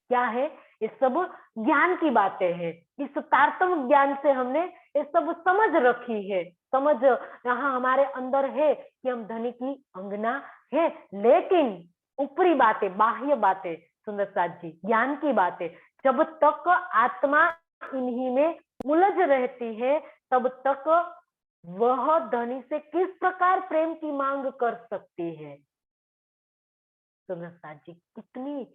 क्या है? ये सब ज्ञान की बातें हैं। इस तारतम्य ज्ञान से हमने ये सब समझ रखी है। समझ यहाँ हमारे अंदर है कि हम धनी की अंगना है, लेकिन ऊपरी बातें, बाह्य बातें सुंदर साथ जी, ज्ञान की बातें, जब तक आत्मा इन्हीं में उलझ रहती है तब तक वह धनी से किस प्रकार प्रेम की मांग कर सकती है। सुंदर साथ जी कितनी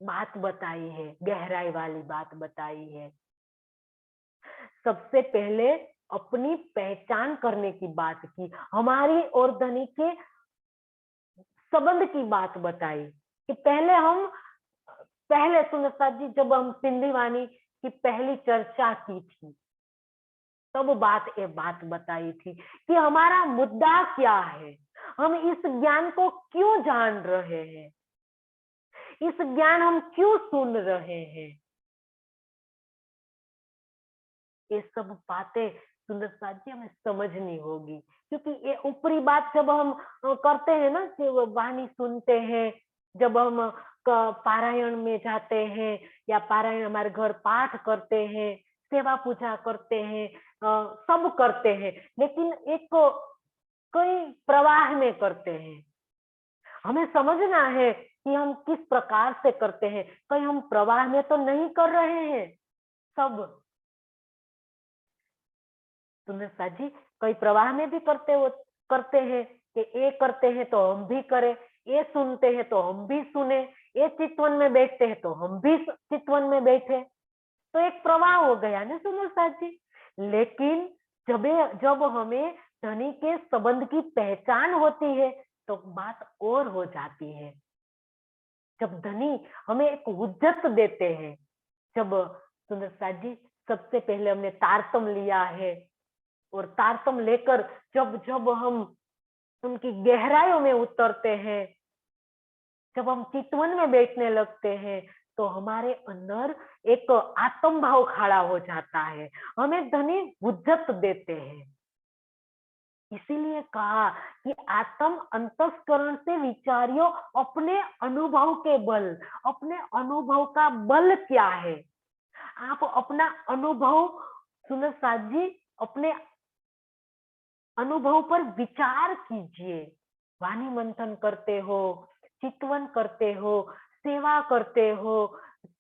बात बताई है, गहराई वाली बात बताई है। सबसे पहले अपनी पहचान करने की बात की, हमारी और धनी के संबंध की बात बताई कि पहले सुंदर साथ जी जब हम सिंधी वाणी की पहली चर्चा की थी तब ये बात बताई थी कि हमारा मुद्दा क्या है, हम इस ज्ञान को क्यों जान रहे हैं, इस ज्ञान हम क्यों सुन रहे हैं। ये सब बातें सुंदर साथ जी हमें समझनी होगी, क्योंकि ये ऊपरी बात जब हम करते हैं ना, कि वाणी सुनते हैं, जब हम पारायण में जाते हैं या पारायण हमारे घर पाठ करते हैं, सेवा पूजा करते हैं, सब करते हैं, लेकिन एक कई प्रवाह में करते हैं। हमें समझना है कि हम किस प्रकार से करते हैं, कहीं हम प्रवाह में तो नहीं कर रहे हैं सब। सुंदर साथ जी कई प्रवाह में भी करते हैं कि ये करते हैं तो हम भी करें, ये सुनते हैं तो हम भी सुने, ये चितवन में बैठते हैं तो हम भी चितवन में बैठे, तो एक प्रवाह हो गया ना सुंदर साथ जी। लेकिन जब हमें धनी के संबंध की पहचान होती है तो बात और हो जाती है। जब धनी हमें एक हुज्जत देते हैं, जब सुंदर साथ जी सबसे पहले हमने तारतम लिया है, और तारतम लेकर जब जब हम उनकी गहराइयों में उतरते हैं, जब हम चितवन में बैठने लगते हैं, तो हमारे अंदर एक आत्म भाव खड़ा हो जाता है, हमें धनी हुज्जत देते हैं। इसीलिए कहा कि आत्म अंतस्करण से विचारियो अपने अनुभव के बल, अपने अनुभव का बल क्या है। आप अपना अनुभव सुनो साथ जी, अपने अनुभव पर विचार कीजिए। वाणी मंथन करते हो, चितवन करते हो, सेवा करते हो,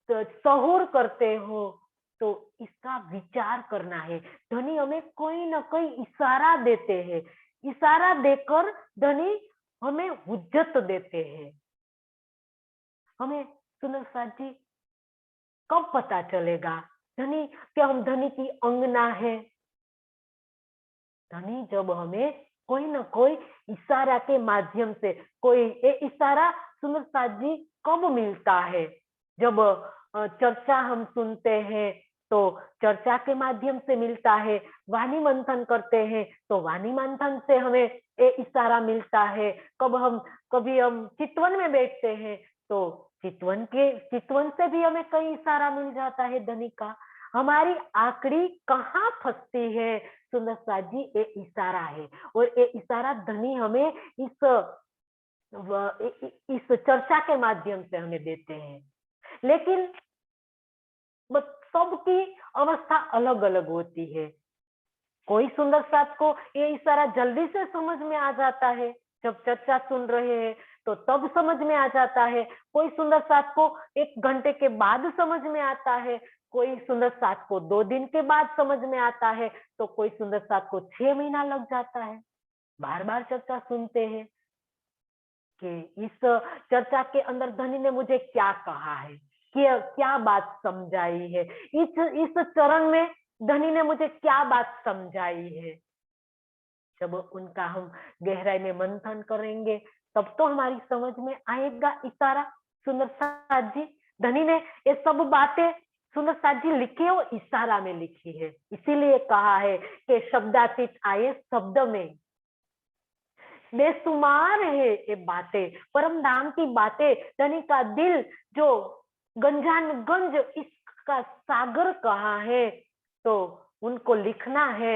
सहूर करते हो, तो इसका विचार करना है। धनी हमें कोई ना कोई इशारा देते हैं, इशारा देकर धनी हमें हुज्जत देते हैं। हमें सुनो साथ जी कब पता चलेगा धनी क्या हम धनी की अंगना है? धनी जब हमें कोई ना कोई इशारा के माध्यम से, कोई ये इशारा सुंदर साथ जी कब मिलता है? जब चर्चा हम सुनते हैं तो चर्चा के माध्यम से मिलता है, वाणी मंथन करते हैं तो वाणी मंथन से हमें ये इशारा मिलता है। कभी हम चितवन में बैठते हैं तो चितवन से भी हमें कई इशारा मिल जाता है धनी का। हमारी आखड़ी कहाँ फंसती है सुंदर साथ जी? ये इशारा है, और ये इशारा धनी हमें इस चर्चा के माध्यम से हमें देते हैं। लेकिन सबकी अवस्था अलग अलग होती है। कोई सुंदर साथ को ये इशारा जल्दी से समझ में आ जाता है, जब चर्चा सुन रहे हैं तो तब समझ में आ जाता है। कोई सुंदर साथ को 1 घंटे के बाद समझ में आता है, कोई सुंदर साथ को 2 दिन के बाद समझ में आता है, तो कोई सुंदर साथ को 6 महीना लग जाता है। बार बार चर्चा सुनते हैं कि इस चर्चा के अंदर धनी ने मुझे क्या कहा है, क्या बात समझाई है, इस चरण में धनी ने मुझे क्या बात समझाई है। जब उनका हम गहराई में मंथन करेंगे तब तो हमारी समझ में आएगा इशारा। सुंदर साथ जी, धनी ने ये सब बातें सुंदर साथ जी लिखी है, वो इशारा में लिखी है। इसीलिए कहा है कि शब्दातीत आए शब्द में। बेसुमार है ये बातें, परम धाम की बातें। धनी का दिल जो गंजानगंज इसका सागर कहा है, तो उनको लिखना है,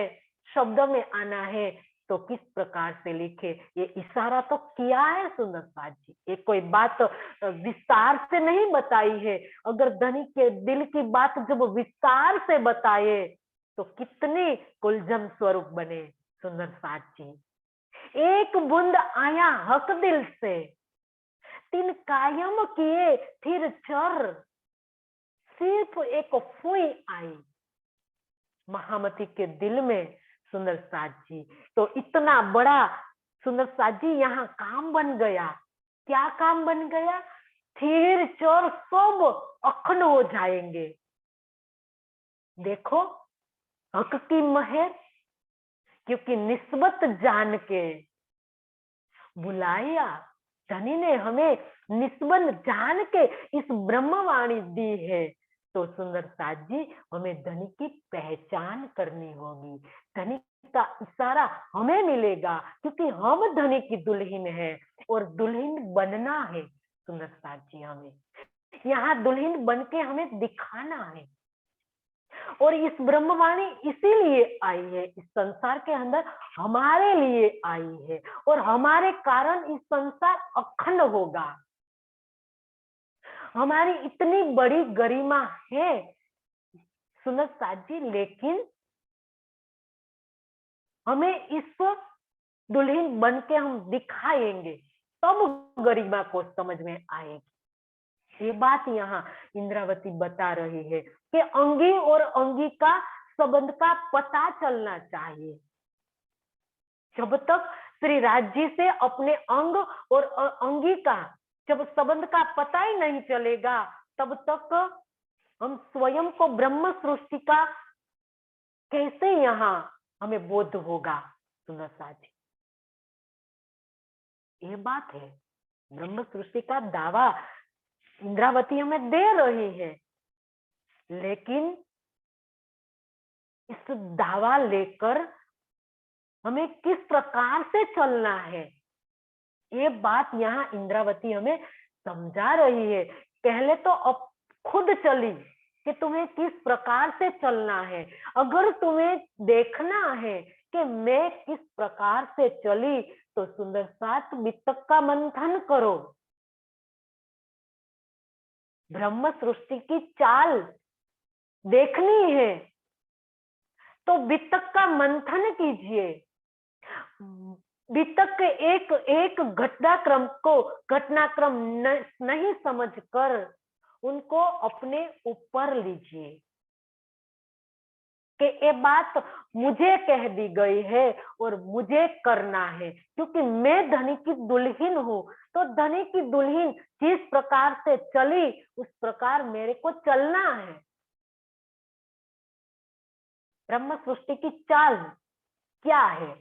शब्द में आना है, तो किस प्रकार से लिखे, ये इशारा तो किया है सुंदर साथ जी। ये कोई बात विस्तार से नहीं बताई है। अगर धनी के दिल की बात जब विस्तार से बताए तो कितने कुलजम स्वरूप बने सुंदर साथ जी। एक बूंद आया हक दिल से, तीन कायम किए फिर चर, सिर्फ एक फुई आई महामती के दिल में सुंदर साथ जी। तो इतना बड़ा सुंदर साथ जी यहाँ काम बन गया। क्या काम बन गया? फिर चोर सब अखंड हो जाएंगे। देखो हक की महर, क्योंकि निस्बत जान के बुलाया। धनी ने हमें निस्बत जान के इस ब्रह्मवाणी दी है, तो सुंदर साथ जी हमें धनी की पहचान करनी होगी। धनी का इशारा हमें मिलेगा, क्योंकि हम धनी की दुल्हन है और दुल्हन बनना है सुंदर साथ जी। हमें यहाँ दुल्हन बन के हमें दिखाना है। और इस ब्रह्मवाणी इसीलिए आई है, इस संसार के अंदर हमारे लिए आई है, और हमारे कारण इस संसार अखंड होगा। हमारी इतनी बड़ी गरिमा है सुंदर साथ जी, लेकिन हमें इस दुल्हन बन के हम दिखाएंगे, तब गरिमा को समझ में आएगी। ये बात यहाँ इंद्रावती बता रही है कि अंगी और अंगी का संबंध का पता चलना चाहिए। जब तक श्री राज जी से अपने अंग और अंगी का जब संबंध का पता ही नहीं चलेगा, तब तक हम स्वयं को ब्रह्म सृष्टि का कैसे यहाँ हमें बोध होगा सुंदर साथ जी। ये बात है, ब्रह्म सृष्टि का दावा इंद्रावती हमें दे रही है, लेकिन इस दावा लेकर हमें किस प्रकार से चलना है, ये बात यहाँ इंद्रावती हमें समझा रही है। पहले तो अब खुद चली कि तुम्हें किस प्रकार से चलना है। अगर तुम्हें देखना है कि मैं किस प्रकार से चली, तो सुंदर साथ वितक का मंथन करो। ब्रह्म सृष्टि की चाल देखनी है तो वितक का मंथन कीजिए। वितक के एक एक घटनाक्रम नहीं समझकर उनको अपने ऊपर लीजिए कि ये बात मुझे कह दी गई है और मुझे करना है, क्योंकि मैं धनी की दुल्हन हूं। तो धनी की दुल्हन जिस प्रकार से चली उस प्रकार मेरे को चलना है। ब्रह्म सृष्टि की चाल क्या है,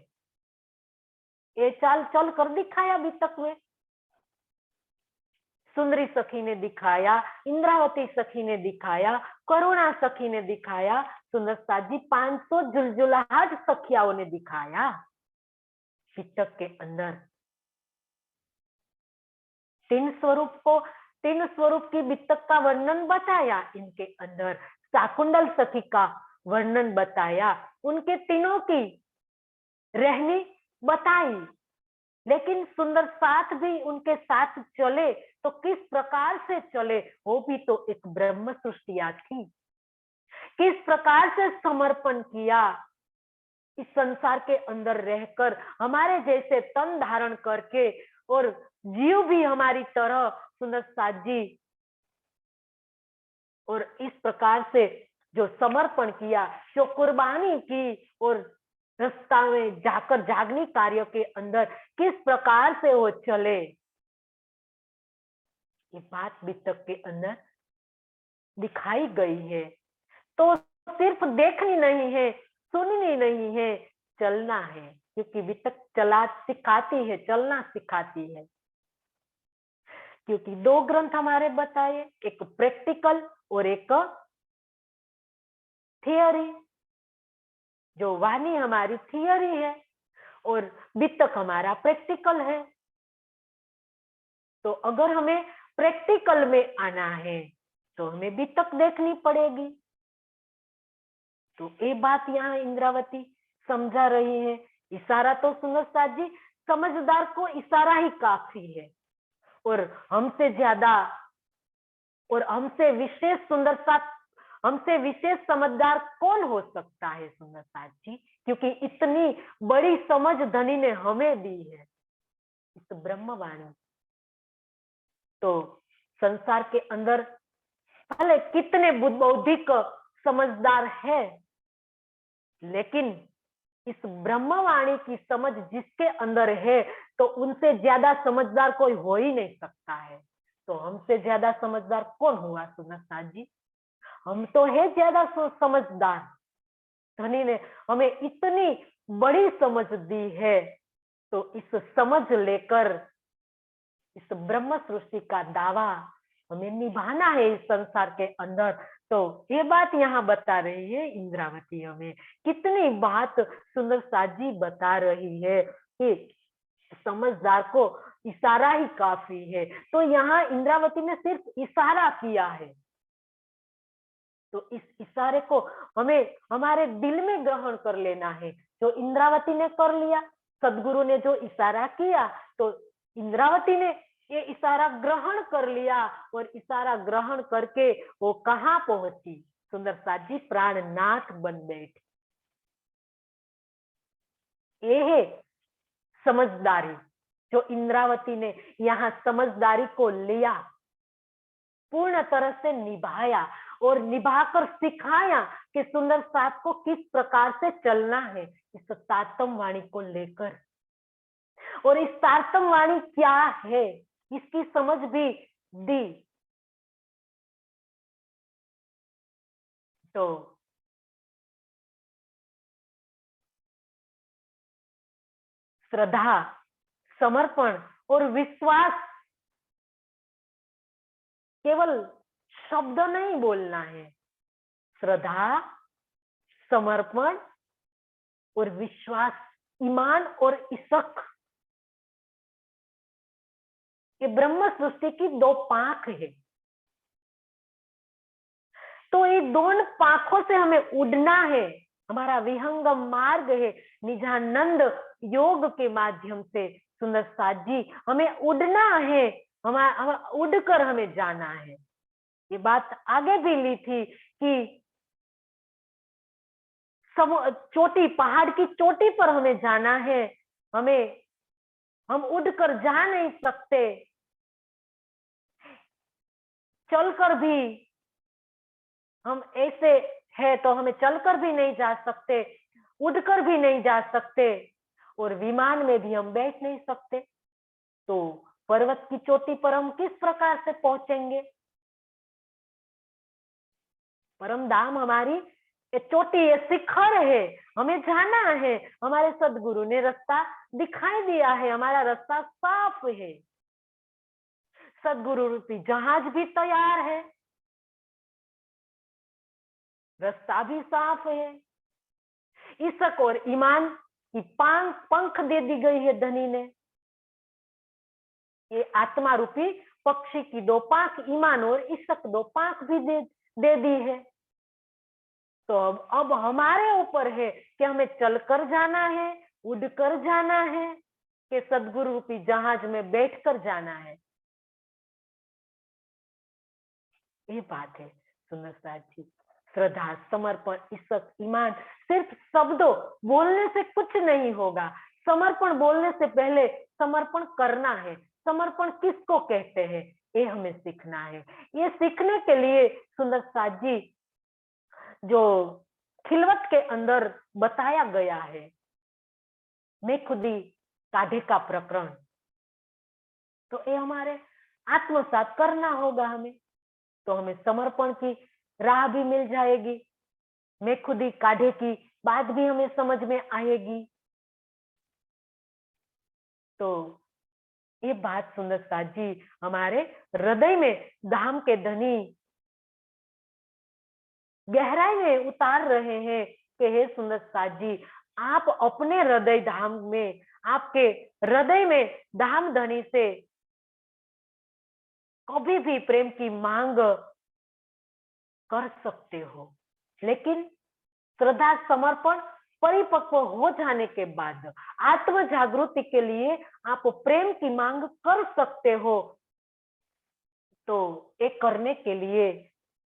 ये चाल चल कर दिखाया अभी तक में। सुंदरी सखी ने दिखाया, इंद्रावती सखी ने दिखाया, करुणा सखी ने दिखाया, सुंदर साथ जी 500 जुलजुलाहट सखियाओं ने दिखाया। पितक के अंदर तीन स्वरूप की वितक का वर्णन बताया। इनके अंदर शाकुंडल सखी का वर्णन बताया, उनके तीनों की रहनी बताई। लेकिन सुंदर साथ भी उनके साथ चले तो किस प्रकार से चले, वो भी तो एक ब्रह्म सृष्टिया थी। किस प्रकार से समर्पण किया, इस संसार के अंदर रहकर हमारे जैसे तन धारण करके, और जीव भी हमारी तरह सुंदर साथ जी, और इस प्रकार से जो समर्पण किया, जो कुर्बानी की और रास्ता में जाकर जागनी कार्य के अंदर किस प्रकार से वो चले, ये बात वितक के अंदर दिखाई गई है। तो सिर्फ देखनी नहीं है, सुननी नहीं है, चलना है, क्योंकि वितक चला सिखाती है, चलना सिखाती है। क्योंकि दो ग्रंथ हमारे बताए, एक प्रैक्टिकल और एक थियरी। जो वाणी हमारी थियरी है और वितक हमारा प्रैक्टिकल है। तो अगर हमें प्रैक्टिकल में आना है तो हमें वितक देखनी पड़ेगी। तो ये बात यहाँ इंद्रावती समझा रही है। इशारा तो सुंदर साथ जी, समझदार को इशारा ही काफी है। और हमसे ज्यादा और हमसे विशेष सुंदर साथ, हमसे विशेष समझदार कौन हो सकता है सुंदर साथ जी? क्योंकि इतनी बड़ी समझ धनी ने हमें दी है, इस ब्रह्मवाणी। तो संसार के अंदर भले कितने बौद्धिक समझदार है, लेकिन इस ब्रह्मवाणी की समझ जिसके अंदर है, तो उनसे ज्यादा समझदार कोई हो ही नहीं सकता है। तो हमसे ज्यादा समझदार कौन हुआ सुंदर साथ जी? हम तो है ज्यादा समझदार। धनी ने हमें इतनी बड़ी समझ दी है, तो इस समझ लेकर इस ब्रह्म सृष्टि का दावा हमें निभाना है इस संसार के अंदर। तो ये बात यहाँ बता रही है इंद्रावती, हमें कितनी बात सुंदर साजी बता रही है कि समझदार को इशारा ही काफी है। तो यहाँ इंद्रावती ने सिर्फ इशारा किया है, तो इस इशारे को हमें हमारे दिल में ग्रहण कर लेना है। जो इंद्रावती ने कर लिया, सदगुरु ने जो इशारा किया, तो इंद्रावती ने ये इशारा ग्रहण कर लिया और इशारा ग्रहण करके वो कहाँ पहुंची? सुंदर साथ जी, प्राणनाथ बन बैठी। ये है समझदारी, जो इंद्रावती ने यहाँ समझदारी को लिया, पूर्ण तरह से निभाया और निभाकर सिखाया कि सुंदर साथ को किस प्रकार से चलना है इस तारतम वाणी को लेकर। और इस तारतम वाणी क्या है, इसकी समझ भी दी। तो श्रद्धा, समर्पण और विश्वास केवल शब्द नहीं बोलना है। श्रद्धा, समर्पण और विश्वास, ईमान और इशक, ये ब्रह्म सृष्टि की दो पांख है। तो ये दोनों पांखों से हमें उड़ना है। हमारा विहंगम मार्ग है निजानंद योग के माध्यम से सुंदर साथ जी, हमें उड़ना है, हमारा उड़कर हमें जाना है। ये बात आगे भी ली थी कि चोटी, पहाड़ की चोटी पर हमें जाना है, हम उड़कर जा नहीं सकते, चलकर भी हम ऐसे है तो हमें चलकर भी नहीं जा सकते, उड़कर भी नहीं जा सकते और विमान में भी हम बैठ नहीं सकते। तो पर्वत की चोटी पर हम किस प्रकार से पहुंचेंगे? परम धाम हमारी ये चोटी, ये शिखर है, हमें जाना है। हमारे सदगुरु ने रास्ता दिखाई दिया है, हमारा रास्ता साफ है। सदगुरु रूपी जहाज भी तैयार है, रास्ता भी साफ है। इशक और ईमान की पंख दे दी गई है धनी ने। ये आत्मा रूपी पक्षी की दो पांख, ईमान और इशक दो पांख भी दे दी है। तो अब हमारे ऊपर है कि हमें चलकर जाना है, उड़कर जाना है, कि सदगुरु रूपी जहाज में बैठकर जाना है। ये बात है सुंदर साथ जी। श्रद्धा, समर्पण, इशक, ईमान सिर्फ शब्दों बोलने से कुछ नहीं होगा। समर्पण बोलने से पहले समर्पण करना है। समर्पण किसको कहते हैं, ये हमें सीखना है। ये सीखने के लिए सुंदर साथ जी जो खिलवत के अंदर बताया गया है, मैं खुदी काढ़े का प्रकरण, तो ये हमारे आत्मसात करना होगा हमें, तो हमें समर्पण की राह भी मिल जाएगी। मैं खुदी काढ़े की बात भी हमें समझ में आएगी। तो ये बात सुंदर साथ जी हमारे हृदय में धाम के धनी गहराई में उतार रहे हैं कि हे सुंदर साथ जी, आप अपने हृदय धाम में, आपके हृदय में धाम धनी से कभी भी प्रेम की मांग कर सकते हो, लेकिन श्रद्धा समर्पण परिपक्व हो जाने के बाद आत्म जागृति के लिए आप प्रेम की मांग कर सकते हो। तो एक करने के लिए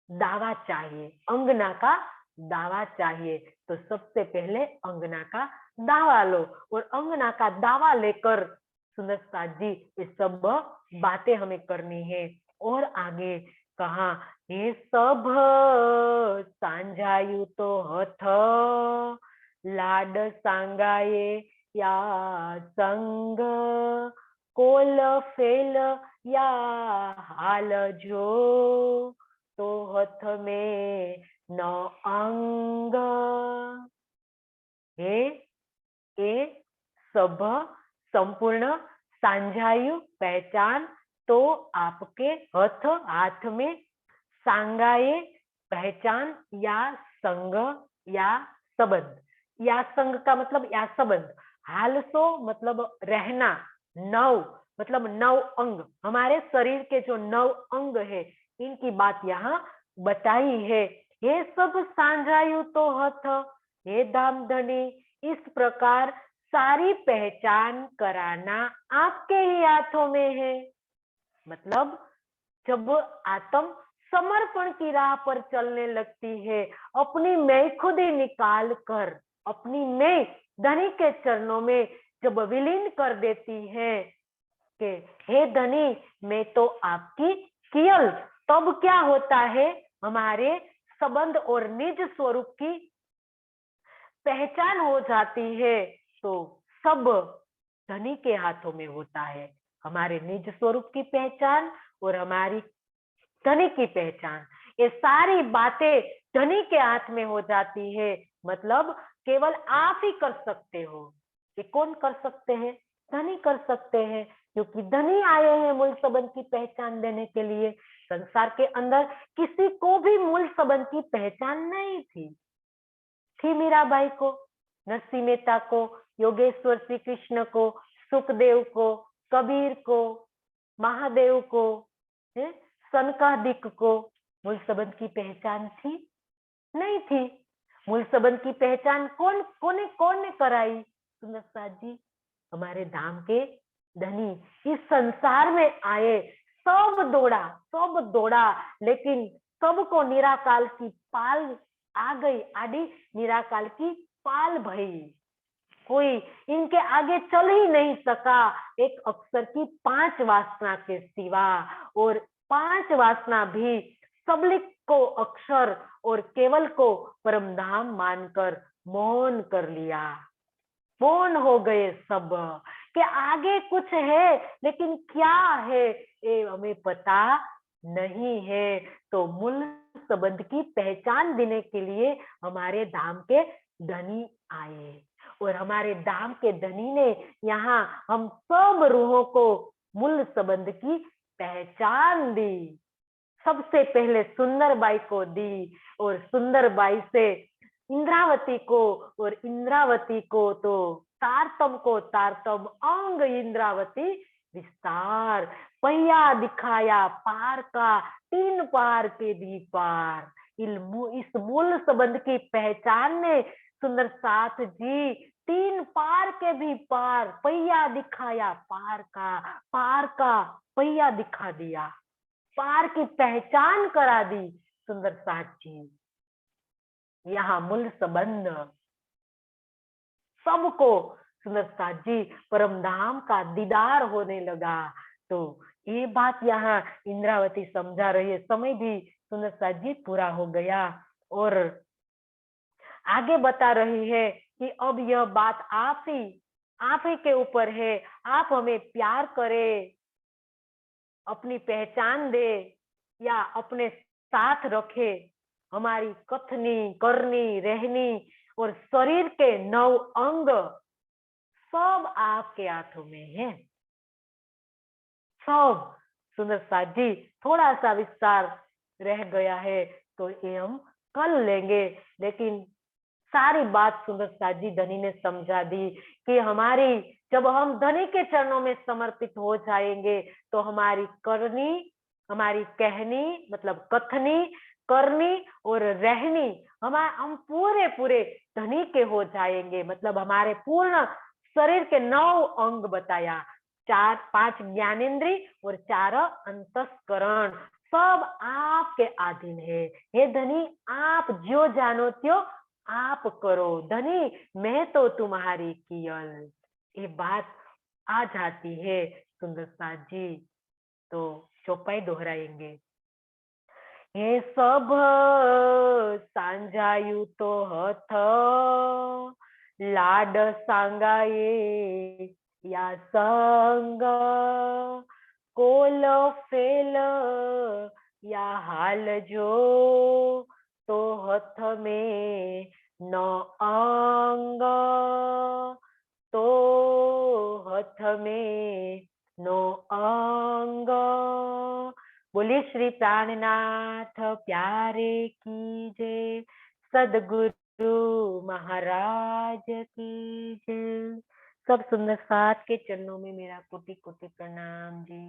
दावा चाहिए, अंगना का दावा चाहिए। तो सबसे पहले अंगना का दावा लो, और अंगना का दावा लेकर सुंदर साथ जी ये सब बातें हमें करनी है। और आगे कहा, ये सब सांझायु तो हथ लाड सांगाए या संग कोल फेल या हाल जो तो हथ में न अंग। हे सब संपूर्ण सांझायु पहचान तो आपके हथ हाथ में सांगाए पहचान या संग या संबंध, या संग का मतलब या संबंध, हालसो मतलब रहना, नव मतलब नव अंग, हमारे शरीर के जो नव अंग है इनकी बात यहाँ बताई है। ये सब सांझायु तो हथ, हे धाम धनी, इस प्रकार सारी पहचान कराना आपके ही हाथों में है। मतलब जब आत्म समर्पण की राह पर चलने लगती है, अपनी मैं खुद ही निकाल कर अपनी मैं धनी के चरणों में जब विलीन कर देती है कि हे धनी मैं तो आपकी केवल, तब क्या होता है, हमारे संबंध और निज स्वरूप की पहचान हो जाती है। तो सब धनी के हाथों में होता है, हमारे निज स्वरूप की पहचान और हमारी धनी की पहचान, ये सारी बातें धनी के हाथ में हो जाती है। मतलब केवल आप ही कर सकते हो। ये कौन कर सकते हैं? धनी कर सकते हैं, क्योंकि धनी आए हैं मूल संबंध की पहचान देने के लिए। संसार के अंदर किसी को भी मूल संबंध की पहचान नहीं थी मीराबाई को, नरसिंह मेहता को, योगेश्वर श्री कृष्ण को, सुखदेव को, कबीर को, महादेव को, सनकादिक को मूल संबंध की पहचान थी? नहीं थी। मूल संबंध की पहचान कौन ने कराई? सुंदर साथ जी, हमारे धाम के धनी इस संसार में आए, सब दौड़ा, लेकिन सबको निराकाल की पाल आ गई, आड़ी निराकाल की पाल भई, कोई इनके आगे चल ही नहीं सका एक अक्षर की 5 वासना के सिवा। और 5 वासना भी सबलिक को अक्षर और केवल को परमधाम मानकर मौन कर लिया, मौन हो गए सब कि आगे कुछ है, लेकिन क्या है ये हमें पता नहीं है। तो मूल संबंध की पहचान देने के लिए हमारे धाम के धनी आए, और हमारे धाम के धनी ने यहाँ हम सब रूहों को मूल संबंध की पहचान दी। सबसे पहले सुंदरबाई को दी, और सुंदरबाई से इंद्रावती को, और इंद्रावती को तो तारतम अंग इंद्रावती विस्तार, पहिया दिखाया पार का, 3 पार के भी पार। इस मूल संबंध की पहचान ने सुंदर साथ जी 3 पार के भी पार, पहिया दिखाया पार का पहिया दिखा दिया, पार की पहचान करा दी सुंदर साथ जी। यहाँ मूल संबंध सबको सुंदर साथ जी परमधाम का दीदार होने लगा। तो ये बात यहाँ इंद्रावती समझा रही है। समय भी सुंदर साथ जी पूरा हो गया, और आगे बता रही है कि अब यह बात आप ही के ऊपर है। आप हमें प्यार करें, अपनी पहचान दे या अपने साथ रखे। हमारी कथनी, करनी, रहनी और शरीर के 9 अंग सब आपके हाथों में है। सब। सुंदर साथ जी, थोड़ा सा विस्तार रह गया है तो ये हम कल लेंगे, लेकिन सारी बात सुंदर साथ जी धनी ने समझा दी कि हमारी, जब हम धनी के चरणों में समर्पित हो जाएंगे तो हमारी करनी, हमारी कहनी मतलब कथनी, करनी और रहनी हम पूरे पूरे धनी के हो जाएंगे। मतलब हमारे पूर्ण शरीर के 9 अंग बताया, 5 ज्ञानेंद्री और 4 अंतस्करण सब आपके अधीन है। हे धनी, आप जो जानो त्यो आप करो। धनी, मैं तो तुम्हारी कियल। ये बात आ जाती है सुंदर साथ जी। तो चौपाई दोहराएंगे। हे सब सांजायु तो हथ, लाड सांगाये या संग, कोल फेल या हाल जो, तो हथ में न अंग, तो हथ में नो अंग। बोलिए श्री प्राणनाथ प्यारे की जय, सदगुरु महाराज की जय। सब सुंदर साथ के चरणों में मेरा कोटि कोटि प्रणाम जी।